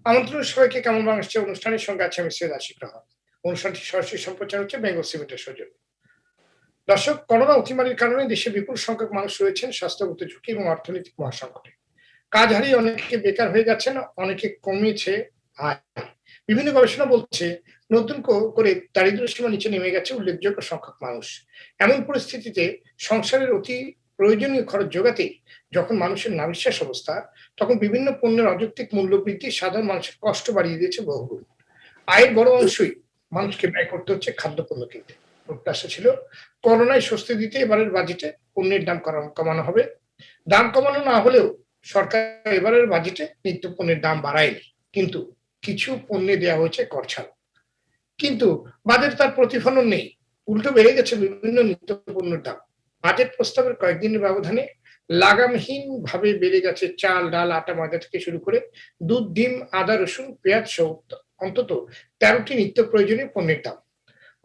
আমন্ত্রণ সবাইকে কেমন বাংলাদেশ অনুষ্ঠানের সঙ্গে আছে আমি সৈয়দ আশিক রহমান। অনুষ্ঠানটি সরাসরি সম্প্রচার হচ্ছে বেঙ্গল সিমেন্টের সৌজন্যে। দর্শক, করোনা অতিমারির কারণে দেশে বিপুল সংখ্যক মানুষ রয়েছেন স্বাস্থ্যগত ঝুঁকি এবং অর্থনৈতিক মহাসংকটে। কাজ হারিয়ে অনেকে বেকার হয়ে গেছেন, অনেকে কমেছে আয়। বিভিন্ন গবেষণা বলছে নতুন করে দারিদ্র্য সীমা নিচে নেমে গেছে উল্লেখযোগ্য সংখ্যক মানুষ। এমন পরিস্থিতিতে সংসারের অতি প্রয়োজনীয় খরচ জোগাতে যখন মানুষের নাভিশ্বাস অবস্থা, তখন বিভিন্ন পণ্যের অযৌক্তিক মূল্য বৃদ্ধি সাধারণ মানুষের কষ্ট বাড়িয়ে দিয়েছে বহুগুণ। আয়ের বড় অংশই মানুষকে ব্যয় করতে হচ্ছে খাদ্যপণ্য কিনতে। প্রত্যাশা ছিল করোনায় স্বস্তি দিতে এবারের বাজেটে পণ্যের দাম কমানো হবে। দাম কমানো না হলেও সরকার এবারের বাজেটে নিত্য পণ্যের দাম বাড়ায়নি, কিন্তু কিছু পণ্যে দেওয়া হয়েছে কর ছাড়। কিন্তু বাজেট তার প্রতিফলন নেই, উল্টো বেড়ে গেছে বিভিন্ন নিত্য পণ্যের দাম। বাজেট প্রস্তাবের কয়েকদিনের ব্যবধানে লাগামহীন ভাবে বেড়ে গেছে চাল, ডাল, আটা, ময়দা থেকে শুরু করে দুধ, ডিম, আদা, রসুন, পেঁয়াজ সহ অন্তত 13টি নিত্য প্রয়োজনীয় পণ্যের দাম।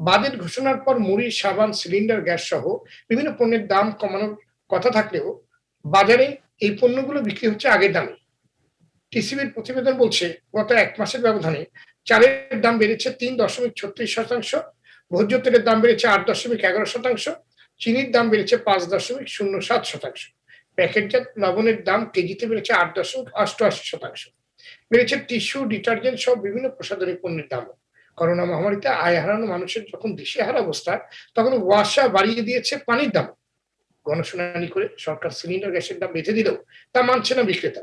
বাজেট ঘোষণার পর মুড়ি, সাবান, সিলিন্ডার গ্যাস সহ বিভিন্ন পণ্যের দাম কমানোর কথা থাকলেও বাজারে এই পণ্যগুলো বিক্রি হচ্ছে আগের দামে। টিসিবির প্রতিবেদন বলছে গত এক মাসের ব্যবধানে চালের দাম বেড়েছে 3.36%, ভোজ্য তেলের দাম বেড়েছে 8.11%, চিনির দাম বেড়েছে 5.07%, প্যাকেটজাত লবণের দাম কেজিতে বেড়েছে 8.88%, বেড়েছে টিস্যু, ডিটারজেন্ট সহ বিভিন্ন প্রসাধনী পণ্যের দাম। করোনা মহামারীতে আয় হারানো মানুষের যখন দিশেহারা অবস্থা, তখন ওয়াসা বাড়িয়ে দিয়েছে পানির দাম। গণশুনানি করে সরকার সিলিন্ডার গ্যাসের দাম বেঁধে দিলেও তা মানছে না বিক্রেতা।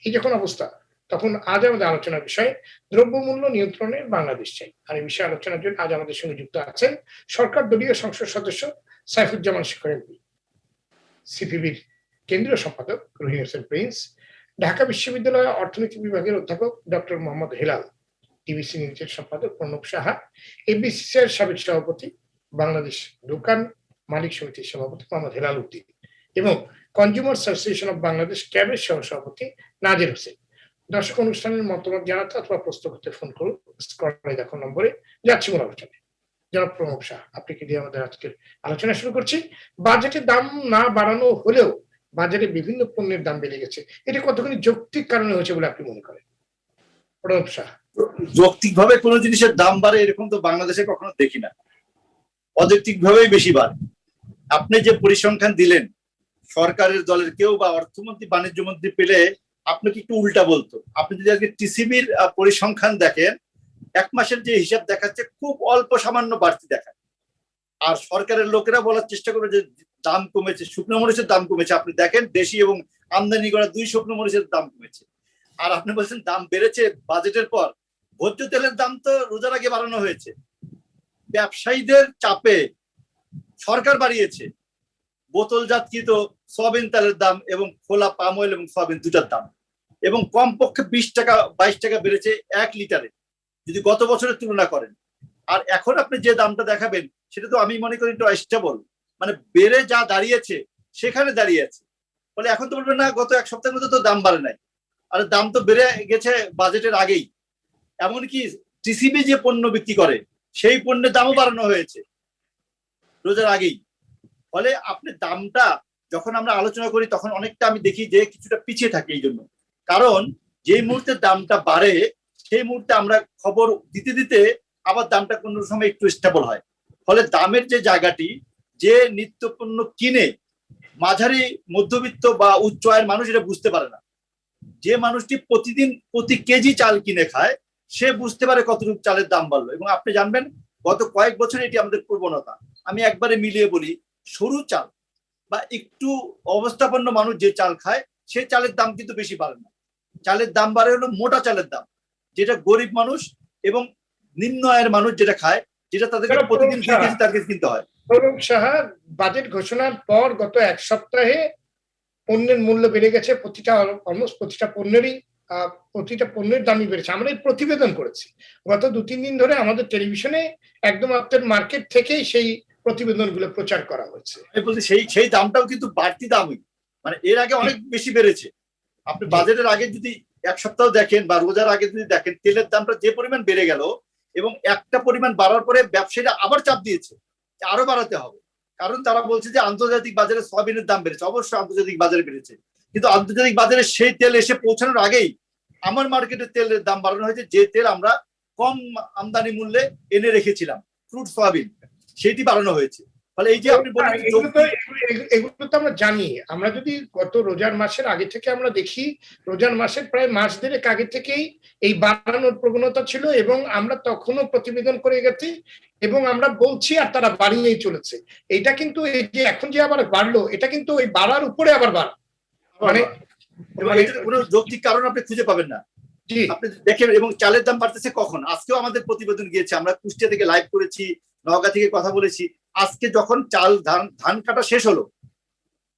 এই যখন অবস্থা, তখন আজ আমাদের আলোচনার বিষয় দ্রব্যমূল্য নিয়ন্ত্রণে বাংলাদেশ চাই। আর এই বিষয়ে আলোচনার জন্য আজ আমাদের সঙ্গে যুক্ত আছেন সরকার দলীয় সংসদ সদস্য সাইফুজ্জামান শেখর এমপি, সিপিবির কেন্দ্রীয় সম্পাদক রহিম হোসেন প্রিন্স, ঢাকা বিশ্ববিদ্যালয়ের অর্থনীতি বিভাগের অধ্যাপক ডক্টর মোহাম্মদ হেলাল, টিবিসি নিউজের সম্পাদক প্রণব সাহা, এবিসিসিআর সাবেক সভাপতি, বাংলাদেশ দোকান মালিক সমিতির সভাপতি মোহাম্মদ হেলাল উদ্দিন এবং কনজিউমার অ্যাসোসিয়েশন অব বাংলাদেশ ক্যাবের সহ সভাপতি নাজির হোসেন। দর্শক, অনুষ্ঠানের মতামত জানাতে অথবা প্রশ্ন করতে ফোন করুন স্ক্রিনে দেখো নম্বরে। যাচ্ছি মূল আলোচনায়। জনাব প্রণব শাহ, আপনাকে দিয়ে আমাদের আজকের আলোচনা শুরু করছি। বাজেটের দাম না বাড়ানো হলেও বাজারে বিভিন্ন পণ্যের দাম বেড়ে গেছে, এটা কতখানি যৌক্তিক কারণে হয়েছে বলে আপনি মনে করেন? প্রণব শাহ। যৌক্তিক ভাবে কোনো জিনিসের দাম বাড়ে এরকম তো বাংলাদেশে কখনো দেখি না, অযৌক্তিক ভাবেই বেশি বাড়ে। আপনি যে পরিসংখ্যান দিলেন, সরকারের দলের কেউ বা অর্থমন্ত্রী, বাণিজ্য মন্ত্রী পেলে আপনাকে একটু উল্টা বলতো। আপনি যদি আজকে টিসিবির পরিসংখ্যান দেখেন, এক মাসের যে হিসাব দেখাচ্ছে খুব অল্প সামান্য বাড়তি দেখায়। আর সরকারের লোকেরা বলার চেষ্টা করবে যে দাম কমেছে, শুকনো মরিচের দাম কমেছে। আপনি দেখেন দেশি এবং আমদানি করা 2 শুকনো মরিচের দাম কমেছে। আর আপনি বলছেন দাম বেড়েছে বাজেটের পর। ভোজ্য তেলের দাম তো রোজার আগে বাড়ানো হয়েছে, ব্যবসায়ীদের চাপে সরকার বাড়িয়েছে বোতলজাতকৃত সয়াবিন তেলের দাম এবং খোলা পাম অয়েল এবং সয়াবিন দুটার দাম, এবং কমপক্ষে 20 টাকা 22 টাকা বেড়েছে 1 লিটারে যদি গত বছরের তুলনা করেন। আর এখন আপনি যে দামটা দেখাবেন সেটা তো আমি মনে করি একটু স্টেবল, মানে বেড়ে যা দাঁড়িয়েছে সেখানে দাঁড়িয়ে আছে। ফলে এখন তো বলবেন না গত এক সপ্তাহের মধ্যে তো দাম বাড়ে নাই, আর দাম তো বেড়ে গেছে বাজেটের আগেই। এমনকি টিসিবি যে পণ্য বিক্রি করে সেই পণ্যের দামও বাড়ানো হয়েছে রোজার আগেই। ফলে আপনি দামটা যখন আমরা আলোচনা করি তখন অনেকটা আমি দেখি যে কিছুটা পিছিয়ে থাকে। এই জন্য কারণ যে মুহূর্তে দামটা বাড়ে সেই মুহূর্তে আমরা খবর দিতে দিতে আবার দামটা কোনো সময় একটু স্টেবল হয়। ফলে দামের যে জায়গাটি, যে নিত্য পণ্য কিনে মাঝারি মধ্যবিত্ত বা উচ্চ আয়ের মানুষ এটা বুঝতে পারে না। যে মানুষটি প্রতিদিন প্রতি কেজি চাল কিনে খায় সে বুঝতে পারে কতটুকু চালের দাম বাড়লো। এবং আপনি জানবেন গত কয়েক বছরে এটি আমাদের প্রবণতা। আমি একবারে মিলিয়ে বলি, সরু চাল বা একটু অবস্থাপন্ন মানুষ যে চাল খায় সেই চালের দাম কিন্তু বেশি বাড়ে না। চালের দাম বাড়ে হলো মোটা চালের দাম, যেটা গরিব মানুষ এবং নিম্ন আয়ের মানুষ যেটা খায়, যেটা তাদেরকে প্রতিদিন 2 কেজি তার কাছে কিনতে হয়। প্রণব সাহা, বাজেট ঘোষণার পর গত এক সপ্তাহে পণ্যের মূল্য বেড়ে গেছে, অলমোস্ট প্রতিটা পণ্যের দামই বেড়েছে। আমরা এই প্রতিবেদন করেছি গত 2-3 দিন ধরে, আমাদের টেলিভিশনে একদম আপনার মার্কেট থেকেই সেই প্রতিবেদনগুলো প্রচার করা হয়েছে। আমি বলছি সেই দামটাও কিন্তু বাড়তি দামই, মানে এর আগে অনেক বেশি বেড়েছে। আপনি বাজেটের আগে যদি এক সপ্তাহ দেখেন বা রোজার আগে যদি দেখেন, তেলের দামটা যে পরিমাণ বেড়ে গেল এবং একটা পরিমাণ বাড়ার পরে ব্যবসায়ীরা আবার চাপ দিয়েছে আরো বাড়াতে হবে। কারণ তারা বলছে যে আন্তর্জাতিক বাজারে সয়াবিনের দাম বেড়েছে। অবশ্যই আন্তর্জাতিক বাজারে বেড়েছে, কিন্তু আন্তর্জাতিক বাজারে সেই তেল এসে পৌঁছানোর আগেই আমার মার্কেটে তেলের দাম বাড়ানো হয়েছে, যে তেল আমরা কম আমদানি মূল্যে এনে রেখেছিলাম, ক্রুড সয়াবিন, সেটি বাড়ানো হয়েছে। ফলে এই যে আপনি বললেন এগুলো তো আমরা জানি। আমরা যদি গত রোজার মাসের আগে থেকে আমরা দেখি, রোজার মাসের প্রায় মাস দেড়েক আগে থেকেই এই বাড়ানোর প্রবণতা ছিল, এবং আমরা তখনও প্রতিবেদন করে গেছি এবং আমরা বলছি, আর তারা বাড়িয়েই চলেছে। এটা কিন্তু এই যে এখন যে আবার বাড়লো, এটা কিন্তু ওই বাড়ার উপরে আবার বাড়, মানে কোনো যৌক্তিক কারণ আপনি খুঁজে পাবেন না। আপনি দেখেন, এবং চালের দাম বাড়তেছে কখন? আজকেও আমাদের প্রতিবেদন গিয়েছে, আমরা কুষ্টিয়া থেকে লাইভ করেছি, নওগাঁ থেকে কথা বলেছি। আজকে যখন চাল ধান কাটা শেষ হলো,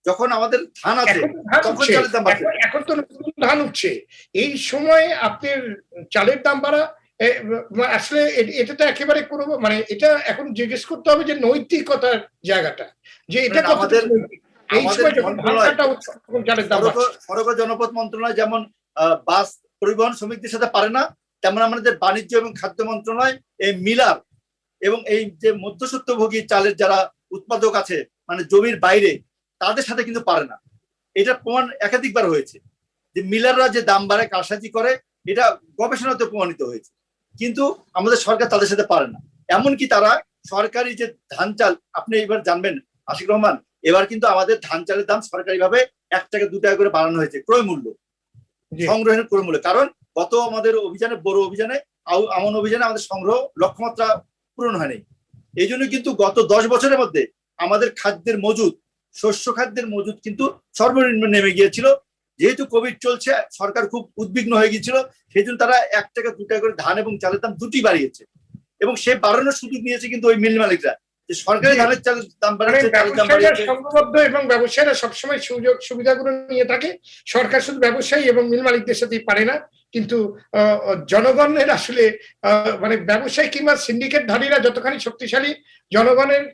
যখন আমাদের ধান আছে, তখন চালের দাম বাড়ছে। এখন তো নতুন ধান উঠছে, এই সময় আপনার চালের দাম বাড়া আসলে এটা তো একেবারে কোনো, মানে এটা এখন জিজ্ঞেস করতে হবে যে নৈতিকতার জায়গাটা, যে এটা আমাদের সড়ক জনপথ মন্ত্রণালয় যেমন বাস পরিবহন শ্রমিকদের সাথে পারে না, তেমন আমাদের বাণিজ্য এবং খাদ্য মন্ত্রণালয় এই মিলার এবং এই যে মধ্যস্বত্বভোগী চালের যারা উৎপাদক আছে, মানে জমির বাইরে, তাদের সাথে কিন্তু পারে না। এটা প্রমাণ একাধিকবার হয়েছে যে মিলাররা যে দাম বাড়ায়, কারসাজি করে, এটা গবেষণাতে প্রমাণিত হয়েছে। কিন্তু আমাদের সরকার তাদের সাথে পারে না। এমনকি তারা সরকারি যে ধান চাল, আপনি এবার জানবেন আশিক রহমান, এবার কিন্তু আমাদের ধান চালের দাম সরকারি ভাবে 1 টাকা 2 টাকা করে বাড়ানো হয়েছে ক্রয় মূল্য, সংগ্রহের ক্রয় মূল্য। কারণ গত আমাদের অভিযানে, বড় অভিযানে, আমন অভিযানে আমাদের সংগ্রহ লক্ষ্যমাত্রা পূরণ হয়নি। এই জন্য কিন্তু গত 10 বছরের মধ্যে আমাদের খাদ্যের মজুদ, শস্য খাদ্যের মজুদ কিন্তু সর্বনিম্ন নেমে গিয়েছিল। যেহেতু কোভিড চলছে, সরকার খুব উদ্বিগ্ন হয়ে গিয়েছিল, সেই জন্য তারা 1 টাকা 2 টাকা করে ধান এবং চালের দাম দুটি বাড়িয়েছে, এবং সে বাড়ানোর সুযোগ নিয়েছে কিন্তু ওই মিল মালিকরা, যে সরকারি ধানের চালের দাম বাড়িয়েছে, সংঘবদ্ধ, এবং ব্যবসায়ীরা সবসময় সুযোগ সুবিধাগুলো নিয়ে থাকে। সরকার শুধু ব্যবসায়ী এবং মিল মালিকদের সাথেই পারে না, কিন্তু জনগণের আসলে মানে ব্যবসায়ী কিংবা সিন্ডিকেট ধারীরা যতখানি শক্তিশালী, জনগণের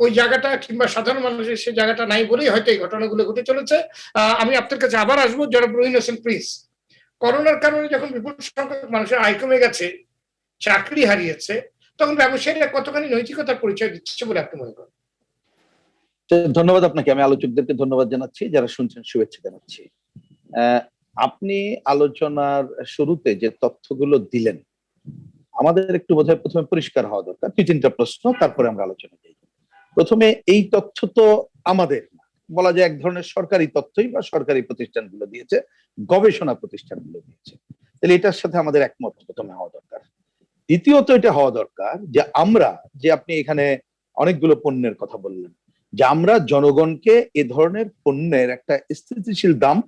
ওই জায়গাটা কিংবা সাধারণ মানুষের সেই জায়গাটা নাই বলেই হয়তো এই ঘটনাগুলো ঘটে চলেছে। আমি আপনার কাছে আবার আসবো, জনাব রহিন হোসেন প্রিন্স। করোনার কারণে যখন বিপুল সংখ্যক মানুষের আয় কমে গেছে, চাকরি হারিয়েছে, তখন ব্যবসায়ীরা কতখানি নৈতিকতার পরিচয় দিচ্ছে বলে আপনি মনে করেন? ধন্যবাদ আপনাকে। আমি আলোচকদেরকে ধন্যবাদ জানাচ্ছি, যারা শুনছেন শুভেচ্ছা জানাচ্ছি। আপনি আলোচনার শুরুতে যে তথ্যগুলো দিলেন, আমাদের একটু বোধহয় প্রথমে পরিষ্কার হওয়া দরকার। 2-3টা প্রশ্ন, তারপরে আমরা আলোচনা যাই। প্রথমে, এই তথ্য তো আমাদের না, বলা যায় এক ধরনের সরকারি তথ্যই বা সরকারি প্রতিষ্ঠানগুলো দিয়েছে, গবেষণা প্রতিষ্ঠানগুলো দিয়েছে। তাহলে এটার সাথে আমাদের একমত প্রথমে হওয়া দরকার। দ্বিতীয়ত, এটা হওয়া দরকার যে আমরা, যে আপনি এখানে অনেকগুলো পণ্যের কথা বললেন, যে আমরা জনগণকে এ ধরনের পণ্যের একটা স্থিতিশীল দাম,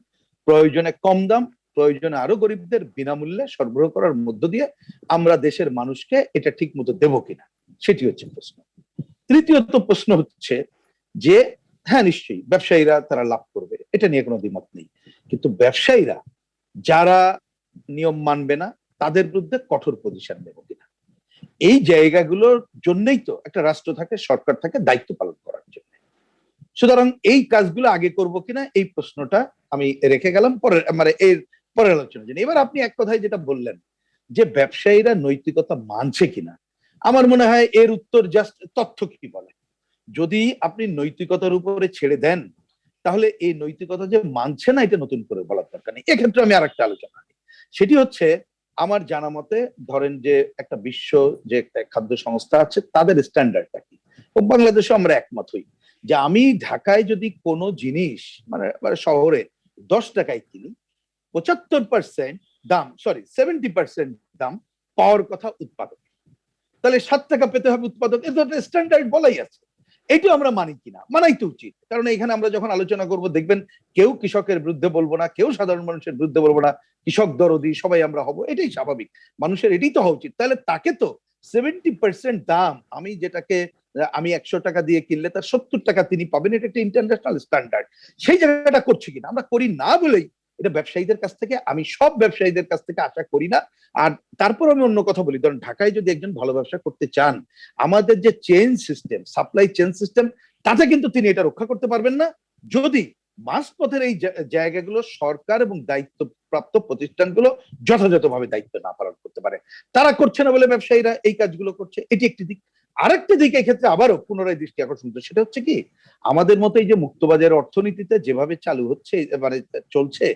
প্রয়োজনে কম দাম, প্রয়োজনে আরো গরিবদের বিনামূল্যে সরবরাহ করার মধ্য দিয়ে আমরা দেশের মানুষকে এটা ঠিক মতো দেবো কিনা, সেটি হচ্ছে প্রশ্ন। তৃতীয়ত প্রশ্ন হচ্ছে যে হ্যাঁ, নিশ্চয়ই ব্যবসায়ীরা তারা লাভ করবে, এটা নিয়ে কোনো দ্বিমত নেই, কিন্তু ব্যবসায়ীরা যারা নিয়ম মানবে না, তাদের বিরুদ্ধে কঠোর পজিশন নেব কিনা, এই জায়গাগুলোর জন্যই তো একটা রাষ্ট্র থাকে, সরকার থাকে দায়িত্ব পালন করার জন্য। সুতরাং এই কাজগুলো আগে করব কিনা, এই প্রশ্নটা আমি রেখে গেলাম পরের, মানে এর পরের আলোচনার জন্য। এবার আপনি এক কথায় যেটা বললেন যে ব্যবসায়ীরা নৈতিকতা মানছে কিনা, আমার মনে হয় এর উত্তর জাস্ট তথ্য কি বলে। যদি আপনি নৈতিকতার উপরে ছেড়ে দেন, তাহলে এই নৈতিকতা যে মানছে না, এটা নতুন করে বলার দরকার নেই। এক্ষেত্রে আমি আরেকটা আলোচনা করি, সেটি হচ্ছে আমার জানা মতে, ধরেন যে একটা বিশ্ব যে একটা খাদ্য সংস্থা আছে, তাদের স্ট্যান্ডার্ডটা কি, ও বাংলাদেশে আমরা একমত হই যে আমি ঢাকায় যদি কোনো জিনিস, মানে শহরে 10 টাকায় কিনি, 75% দাম, 70% দাম পাওয়ার কথা উৎপাদক, তাহলে 7 টাকা পেতে হবে উৎপাদক। এ ধরনের স্ট্যান্ডার্ড বলাই আছে, এইটা আমরা মানি কিনা, মানাই তো উচিত। কারণ এখানে আমরা যখন আলোচনা করব, দেখবেন কেউ কৃষকের বিরুদ্ধে বলবো না, কেউ সাধারণ মানুষের বিরুদ্ধে বলবো না, কৃষক দরদি সবাই আমরা হব, এটাই স্বাভাবিক, মানুষের এটাই তো হওয়া উচিত। তাহলে তাকে তো 70% দাম, আমি যেটাকে আমি 100 টাকা দিয়ে কিনলে তার 70 টাকা তিনি পাবেন, এটা একটা ইন্টারন্যাশনাল স্ট্যান্ডার্ড। সেই জায়গাটা করছি কিনা, আমরা করি না বলেই এটা ব্যবসায়ীদের কাছ থেকে, আমি সব ব্যবসায়ীদের কাছ থেকে আশা করি না। আর তারপর আমি অন্য কথা বলি, ধরেন ঢাকায় যদি একজন ভালো ব্যবসা করতে চান, আমাদের যে chain system, supply chain system, তাতে কিন্তু তিনি এটা রক্ষা করতে পারবেন না যদি মাঝপথের এই জায়গাগুলো সরকার এবং দায়িত্বপ্রাপ্ত প্রতিষ্ঠানগুলো যথাযথভাবে দায়িত্ব না পালন করতে পারে। তারা করছে না বলে ব্যবসায়ীরা এই কাজগুলো করছে, এটি একটি দিক। আরেকটা দিক এক্ষেত্রে আবারও পুনরায় দৃষ্টি আকর্ষণ করছে, সেটা হচ্ছে কি, আমাদের মতো এই যে মুক্তবাজার অর্থনীতিতে যেভাবে চালু হচ্ছে, মানে চলছে,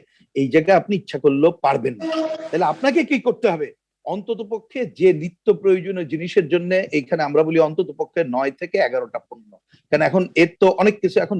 এই জায়গায় আপনি ইচ্ছা করলেও পারবেন না। তাহলে আপনাকে কি করতে হবে? অন্তত পক্ষে যে নিত্য প্রয়োজনীয় জিনিসের জন্য এখানে আমরা বলি অন্তত পক্ষে 9 থেকে 11টা পণ্য, কারণ এখন এর তো অনেক কিছু এখন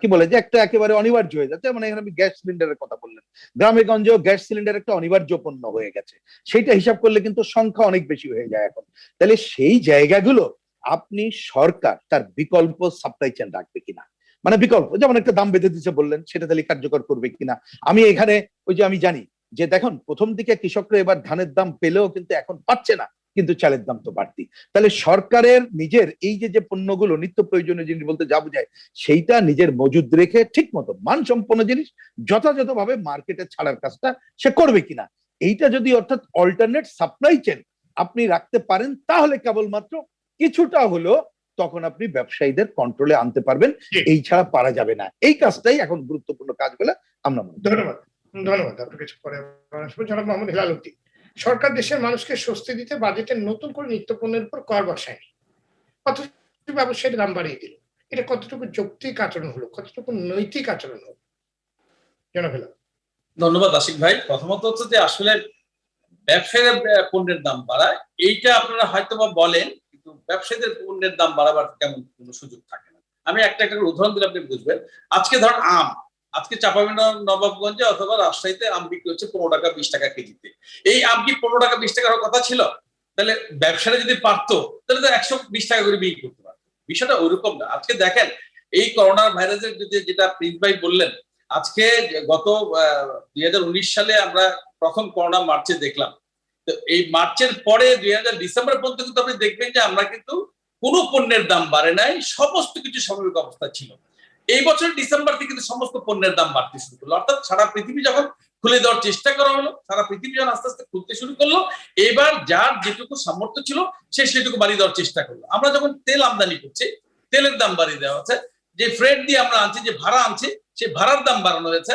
কি বলে যে একটা একেবারে অনিবার্য হয়ে যাচ্ছে। মানে এখানে আমি গ্যাস সিলিন্ডারের কথা বললেন, গ্রামে গঞ্জেও গ্যাস সিলিন্ডার একটা অনিবার্য পণ্য হয়ে গেছে, সেইটা হিসাব করলে কিন্তু সংখ্যা অনেক বেশি হয়ে যায় এখন। তাহলে সেই জায়গাগুলো আপনি সরকার তার বিকল্প সাপ্লাই চেইন রাখবে কিনা, মানে বিকল্প যেমন একটা দাম বেঁধে দিচ্ছে বললেন, সেটা তাহলে কার্যকর করবে কিনা। আমি এখানে ওই যে আমি জানি যে দেখুন প্রথম দিকে কৃষকরা এবার ধানের দাম পেলেও কিন্তু এখন পাচ্ছে না, কিন্তু চালের দাম তো বাড়তি। তাহলে সরকারের নিজের এই যে পণ্যগুলো নিত্য প্রয়োজনীয় জিনিস বলতে যা বোঝায় সেইটা নিজের মজুদ রেখে ঠিক মতো মানসম্পন্ন জিনিস যথাযথভাবে মার্কেটে ছাড়ার কাজটা সে করবে কিনা, এইটা যদি অর্থাৎ অল্টারনেট সাপ্লাই চেইন আপনি রাখতে পারেন তাহলে কেবলমাত্র কিছুটা হলো তখন আপনি ব্যবসায়ীদের কন্ট্রোলে আনতে পারবেন, এই ছাড়া পারা যাবে না। এই কাজটাই এখন গুরুত্বপূর্ণ কাজ বলে আমরা মনে করি। ধন্যবাদ। ধন্যবাদ। আপনার কিছু পরে আসবো। জনাব মোহাম্মদ হেলাল উদ্দিন, সরকার দেশের মানুষকে স্বস্তি দিতে বাজেটে নতুন করে নিত্য পণ্যের উপর কর বসায়নি, অথচ ব্যবসায়ীর দাম বাড়িয়ে দিল। এটা কতটুকু যৌক্তিক আচরণ হলো, কতটুকু নৈতিক আচরণ হলো? জনাব হেলাল। ধন্যবাদ আশিক ভাই। প্রথমত হচ্ছে যে আসলে ব্যবসায়ীরা পণ্যের দাম বাড়ায়, এইটা আপনারা হয়তোবা বলেন, কিন্তু ব্যবসায়ীদের পণ্যের দাম বাড়াবার কেমন কোনো সুযোগ থাকে না। আমি একটা করে উদাহরণ দিলে আপনি বুঝবেন। আজকে ধর আম, আজকে নবাবগঞ্জে অথবা রাজশাহীতে আম বিক্রি হচ্ছে 15 টাকা 20 টাকা কেজিতে। এই আম কি 15 টাকা 20 টাকার কথা ছিল? তাহলে ব্যবসায়ী যদি পারতো তাহলে তো 120 টাকা করে বিক্রি করতে পারতো। বিষয়টা ওইরকম না। আজকে দেখেন এই করোনা ভাইরাসের যেটা প্রিন্স ভাই বললেন, আজকে গত 2019 সালে আমরা প্রথম করোনা মার্চে দেখলাম। তো এই মার্চের পরে 2000 ডিসেম্বর পর্যন্ত কিন্তু আপনি দেখবেন যে আমরা কিন্তু কোনো পণ্যের দাম বাড়ে নাই, সমস্ত কিছু স্বাভাবিক অবস্থা ছিল। এই বছর ডিসেম্বর থেকে কিন্তু সমস্ত পণ্যের দাম বাড়তে শুরু করলো, অর্থাৎ সারা পৃথিবী যখন খুলে দেওয়ার চেষ্টা করা হলো, সারা পৃথিবী যখন আস্তে আস্তে খুলতে শুরু করলো, এবার যার যেটুকু সামর্থ্য ছিল সে সেটুকু বাড়িয়ে দেওয়ার চেষ্টা করলো। আমরা যখন তেল আমদানি করছি, তেলের দাম বাড়িয়ে দেওয়া হচ্ছে, যে ফ্রেট দিয়ে আমরা আনছি, যে ভাড়া আনছি, সেই ভাড়ার দাম বাড়ানো হয়েছে।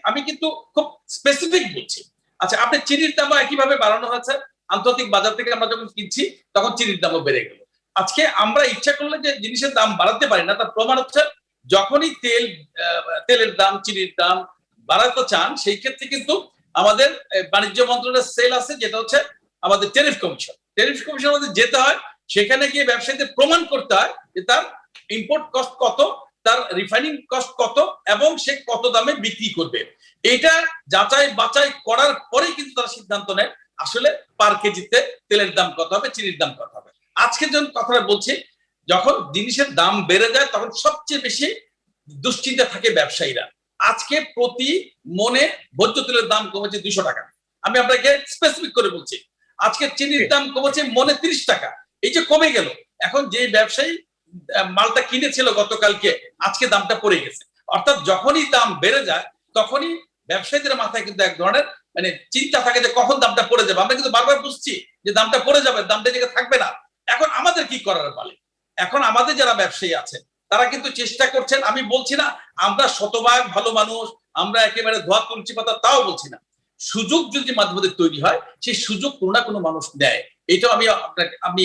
আমি কিন্তু খুব স্পেসিফিক বলছি। আচ্ছা, আপনি চিনির দামও একইভাবে বাড়ানো হয়েছে। আন্তর্জাতিক বাজার থেকে আমরা যখন কিনছি তখন চিনির দামও বেড়ে গেল। আজকে আমরা ইচ্ছা করলে যে জিনিসের দাম বাড়াতে পারি না, তার প্রমাণ হচ্ছে যখনই তেলের দাম, চিনির দাম বাড়াতে চান, সেই ক্ষেত্রে কিন্তু আমাদের বাণিজ্য মন্ত্রণালয়ের সেল আছে, যেটা হচ্ছে আমাদের ট্যারিফ কমিশন। ট্যারিফ কমিশনের মধ্যে যেতে হয়, সেখানে গিয়ে ব্যবসায়ীদের প্রমাণ করতে হয় যে তার ইম্পোর্ট কস্ট কত, তার রিফাইনিং কস্ট কত, এবং সে কত দামে বিক্রি করবে। এটা যাচাই বাছাই করার পরেই কিন্তু তারা সিদ্ধান্ত নেয় আসলে পার কেজিতে তেলের দাম কত হবে, চিনির দাম কত হবে। আজকে যখন কথাটা বলছি, যখন জিনিসের দাম বেড়ে যায় তখন সবচেয়ে বেশি দুশ্চিন্তা থাকে ব্যবসায়ীরা। আজকে প্রতি মনে ভোজ্য তেলের দাম কমেছে 200 টাকা। আমি আপনাকে স্পেসিফিক করে বলছি, আজকে চিনির দাম কমেছে মনে 30 টাকা। এই যে কমে গেল, এখন যে ব্যবসায়ী মালটা কিনেছিল গতকালকে, আজকে দামটা পড়ে গেছে। অর্থাৎ যখনই দাম বেড়ে যায় তখনই ব্যবসায়ীদের মাথায় কিন্তু এক ধরনের মানে চিন্তা থাকে যে কখন দামটা পড়ে যাবে। আমরা কিন্তু বারবার বুঝছি যে দামটা পড়ে যাবে, দামটা জায়গায় থাকবে না। এখন আমাদের কি করার বলে? এখন আমাদের যারা ব্যবসায়ী আছে তারা কিন্তু চেষ্টা করছেন। আমি বলছি না আমরা শতভাগ ভালো মানুষ, আমরা একেবারে ধোয়া তুলসী পাতা, তাও বলছি না। সুযোগ যদি মাধ্যমে তৈরি হয়, সেই সুযোগ কোনো না কোনো মানুষ দেয়। এটাও আমি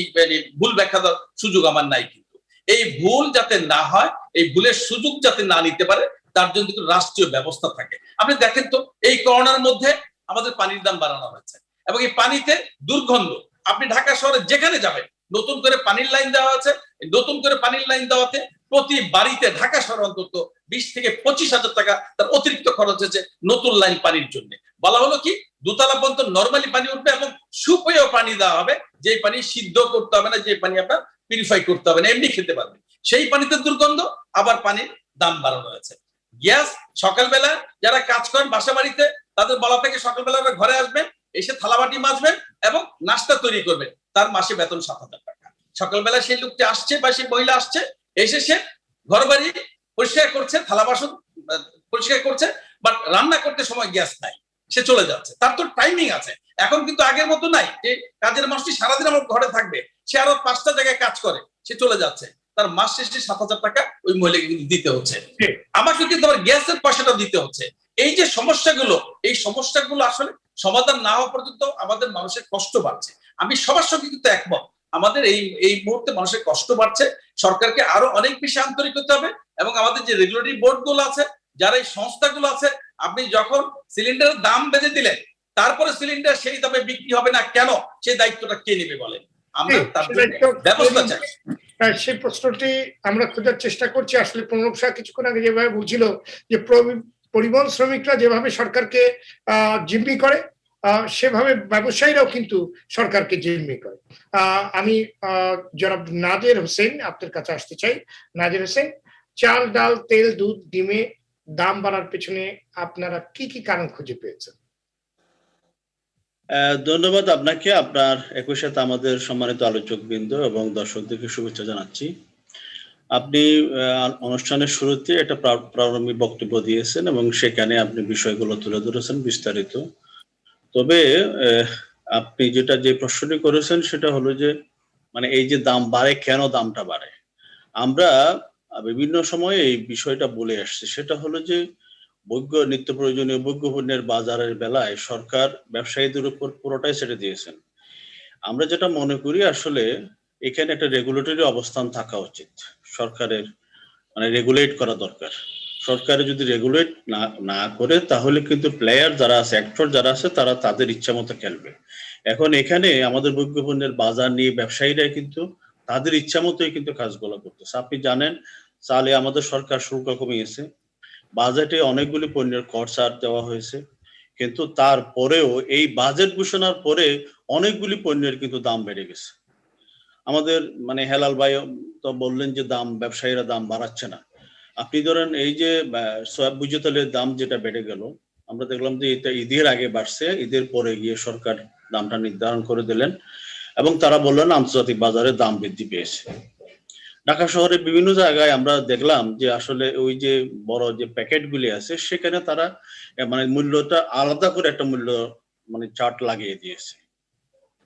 ভুল ব্যাখ্যা দেওয়ার সুযোগ আমার নাই। কিন্তু এই ভুল যাতে না হয়, এই ভুলের সুযোগ যাতে না নিতে পারে, তার জন্য কিন্তু রাষ্ট্রীয় ব্যবস্থা থাকে। আপনি দেখেন তো এই করোনার মধ্যে আমাদের পানির দাম বাড়ানো হয়েছে, এবং এই পানিতে দুর্গন্ধ। আপনি ঢাকা শহরে যেখানে যাবেন নতুন করে পানির লাইন দেওয়া আছে। নতুন করে পানির লাইন দেওয়াতে প্রতি বাড়িতে ঢাকা শহরে অন্তত 20 থেকে 25,000 টাকা তার অতিরিক্ত খরচ হয়েছে নতুন লাইন পানির জন্য। বলা হলো কি, দোতলা পর্যন্ত নর্মালি পানি উঠবে এবং সুপেয় পানি দেওয়া হবে, যে পানি সিদ্ধ করতে হবে না, যে পানি আপনার পিউরিফাই করতে হবে না, এমনি খেতে পারবে। সেই পানিতে দুর্গন্ধ, আবার পানির দাম বাড়ানো হয়েছে। গ্যাস, সকালবেলা যারা কাজ করেন বাসা বাড়িতে, তাদের বলা থেকে সকালবেলা ঘরে আসবেন, এসে থালাবাটি মাজবেন এবং নাস্তা তৈরি করবেন, তার মাসে বেতন 7,000 টাকা। সকালবেলা সেই লোকটি আসছে বা সেই মহিলা আসছে, এসে সে ঘর বাড়ি পরিষ্কার করছে, থালা বাসন পরিষ্কার করছে, বাট রান্না করতে সময় গ্যাস নাই, সে চলে যাচ্ছে। তার তো টাইমিং আছে। এখন কিন্তু আগের মতো নাই যে কাজের মানুষটি সারাদিন আমার ঘরে থাকবে, সে আরো 5টা জায়গায় কাজ করে, সে চলে যাচ্ছে। তার মাস শেষে 7,000 টাকা ওই মহিলাকে কিন্তু দিতে হচ্ছে, আমাকে কিন্তু আমার গ্যাসের পয়সাটা দিতে হচ্ছে। এই যে সমস্যাগুলো, এই সমস্যাগুলো আসলে সমাধান না হওয়া পর্যন্ত আমাদের মানুষের কষ্ট বাড়ছে। আমি সবার সঙ্গে কিন্তু একমত, আমাদের এই মুহূর্তে মানুষের কষ্ট বাড়ছে। সরকারকে আরো অনেক বেশি আন্তরিক হতে হবে, এবং আমাদের যে রেগুলেটরি বোর্ড গুলো আছে, যারা এই সংস্থাগুলো আছে, আপনি যখন সিলিন্ডারের দাম বেঁধে দিলেন, তারপরে সিলিন্ডার সেই দামে বিক্রি হবে না কেন, সেই দায়িত্বটা কে নেবে বলেন? আমরা তার জন্য ব্যবস্থা চাই। সেই প্রশ্নটি আমরা খোঁজার চেষ্টা করছি। আসলে প্রণব শাহ কিছুক্ষণ আগে যেভাবে বলছিল যে পরিবহন শ্রমিকরা যেভাবে সরকারকে জিম্মি করে, সেভাবে ব্যবসায়ীরাও কিন্তু সরকারকে জিম্মি করে। আমি জনাব নাজের হোসেন আপনার কাছে আসতে চাই। নাজের হোসেন, চাল, ডাল, তেল, দুধ, ডিমে দাম বাড়ার পেছনে আপনারা কি কি কারণ খুঁজে পেয়েছেন? ধন্যবাদ আপনাকে, আপনার একই সাথে আমাদের সম্মানিত আলোচক বৃন্দ এবং দর্শকদেরকে শুভেচ্ছা জানাচ্ছি। আপনি অনুষ্ঠানের শুরুতে একটা প্রারম্ভিক বক্তব্য দিয়েছেন এবং সেখানে আপনি বিষয়গুলো তুলে ধরেছেন বিস্তারিত। তবে আপনি যে প্রশ্নটি করেছেন সেটা হলো যে মানে এই যে দাম বাড়ে, কেন দামটা বাড়ে? আমরা বিভিন্ন সময়ে এই বিষয়টা বলে আসছি। সেটা হলো যে নিত্য প্রয়োজনীয় ভোগ্য পণ্যের বাজারের বেলায় সরকার ব্যবসায়ীদের উপর পুরোটাই ছেড়ে দিয়েছেন। আমরা যেটা মনে করি আসলে এখানে একটা রেগুলেটরি অবস্থান থাকা উচিত সরকারের, মানে রেগুলেট করা দরকার। সরকারে যদি রেগুলেট না করে তাহলে কিন্তু প্লেয়ার যারা আছে, অ্যাক্টর যারা আছে, তারা তাদের ইচ্ছা মতো খেলবে। এখন এখানে আমাদের ভোগ্য পণ্যের বাজার নিয়ে ব্যবসায়ীরা কিন্তু তাদের ইচ্ছা মতোই কিন্তু কাজগুলো করতেছে। আপনি জানেন চালে আমাদের সরকার শুল্ক কমিয়েছে, বাজেটে অনেকগুলি পণ্যের কর ছাড় দেওয়া হয়েছে, কিন্তু তারপরেও এই বাজেট ঘোষণার পরে অনেকগুলি পণ্যের কিন্তু দাম বেড়ে গেছে। আমাদের মানে হেলাল ভাই তো বললেন যে ব্যবসায়ীরা দাম বাড়াচ্ছে না। আপনি ধরেন এই যে সয়াবুজ তেলের দাম যেটা বেড়ে গেল, আমরা দেখলাম যে এটা ঈদের আগে বাড়ছে, ঈদের পরে গিয়ে সরকার দামটা নির্ধারণ করে দিলেন এবং তারা বললেন আন্তর্জাতিক বাজারে দাম বৃদ্ধি পেয়েছে। ঢাকা শহরে বিভিন্ন জায়গায় আমরা দেখলাম যে আসলে ওই যে বড় যে প্যাকেটগুলি আছে সেখানে তারা মানে মূল্যটা আলাদা করে একটা মূল্য মানে চার্ট লাগিয়ে দিয়েছে।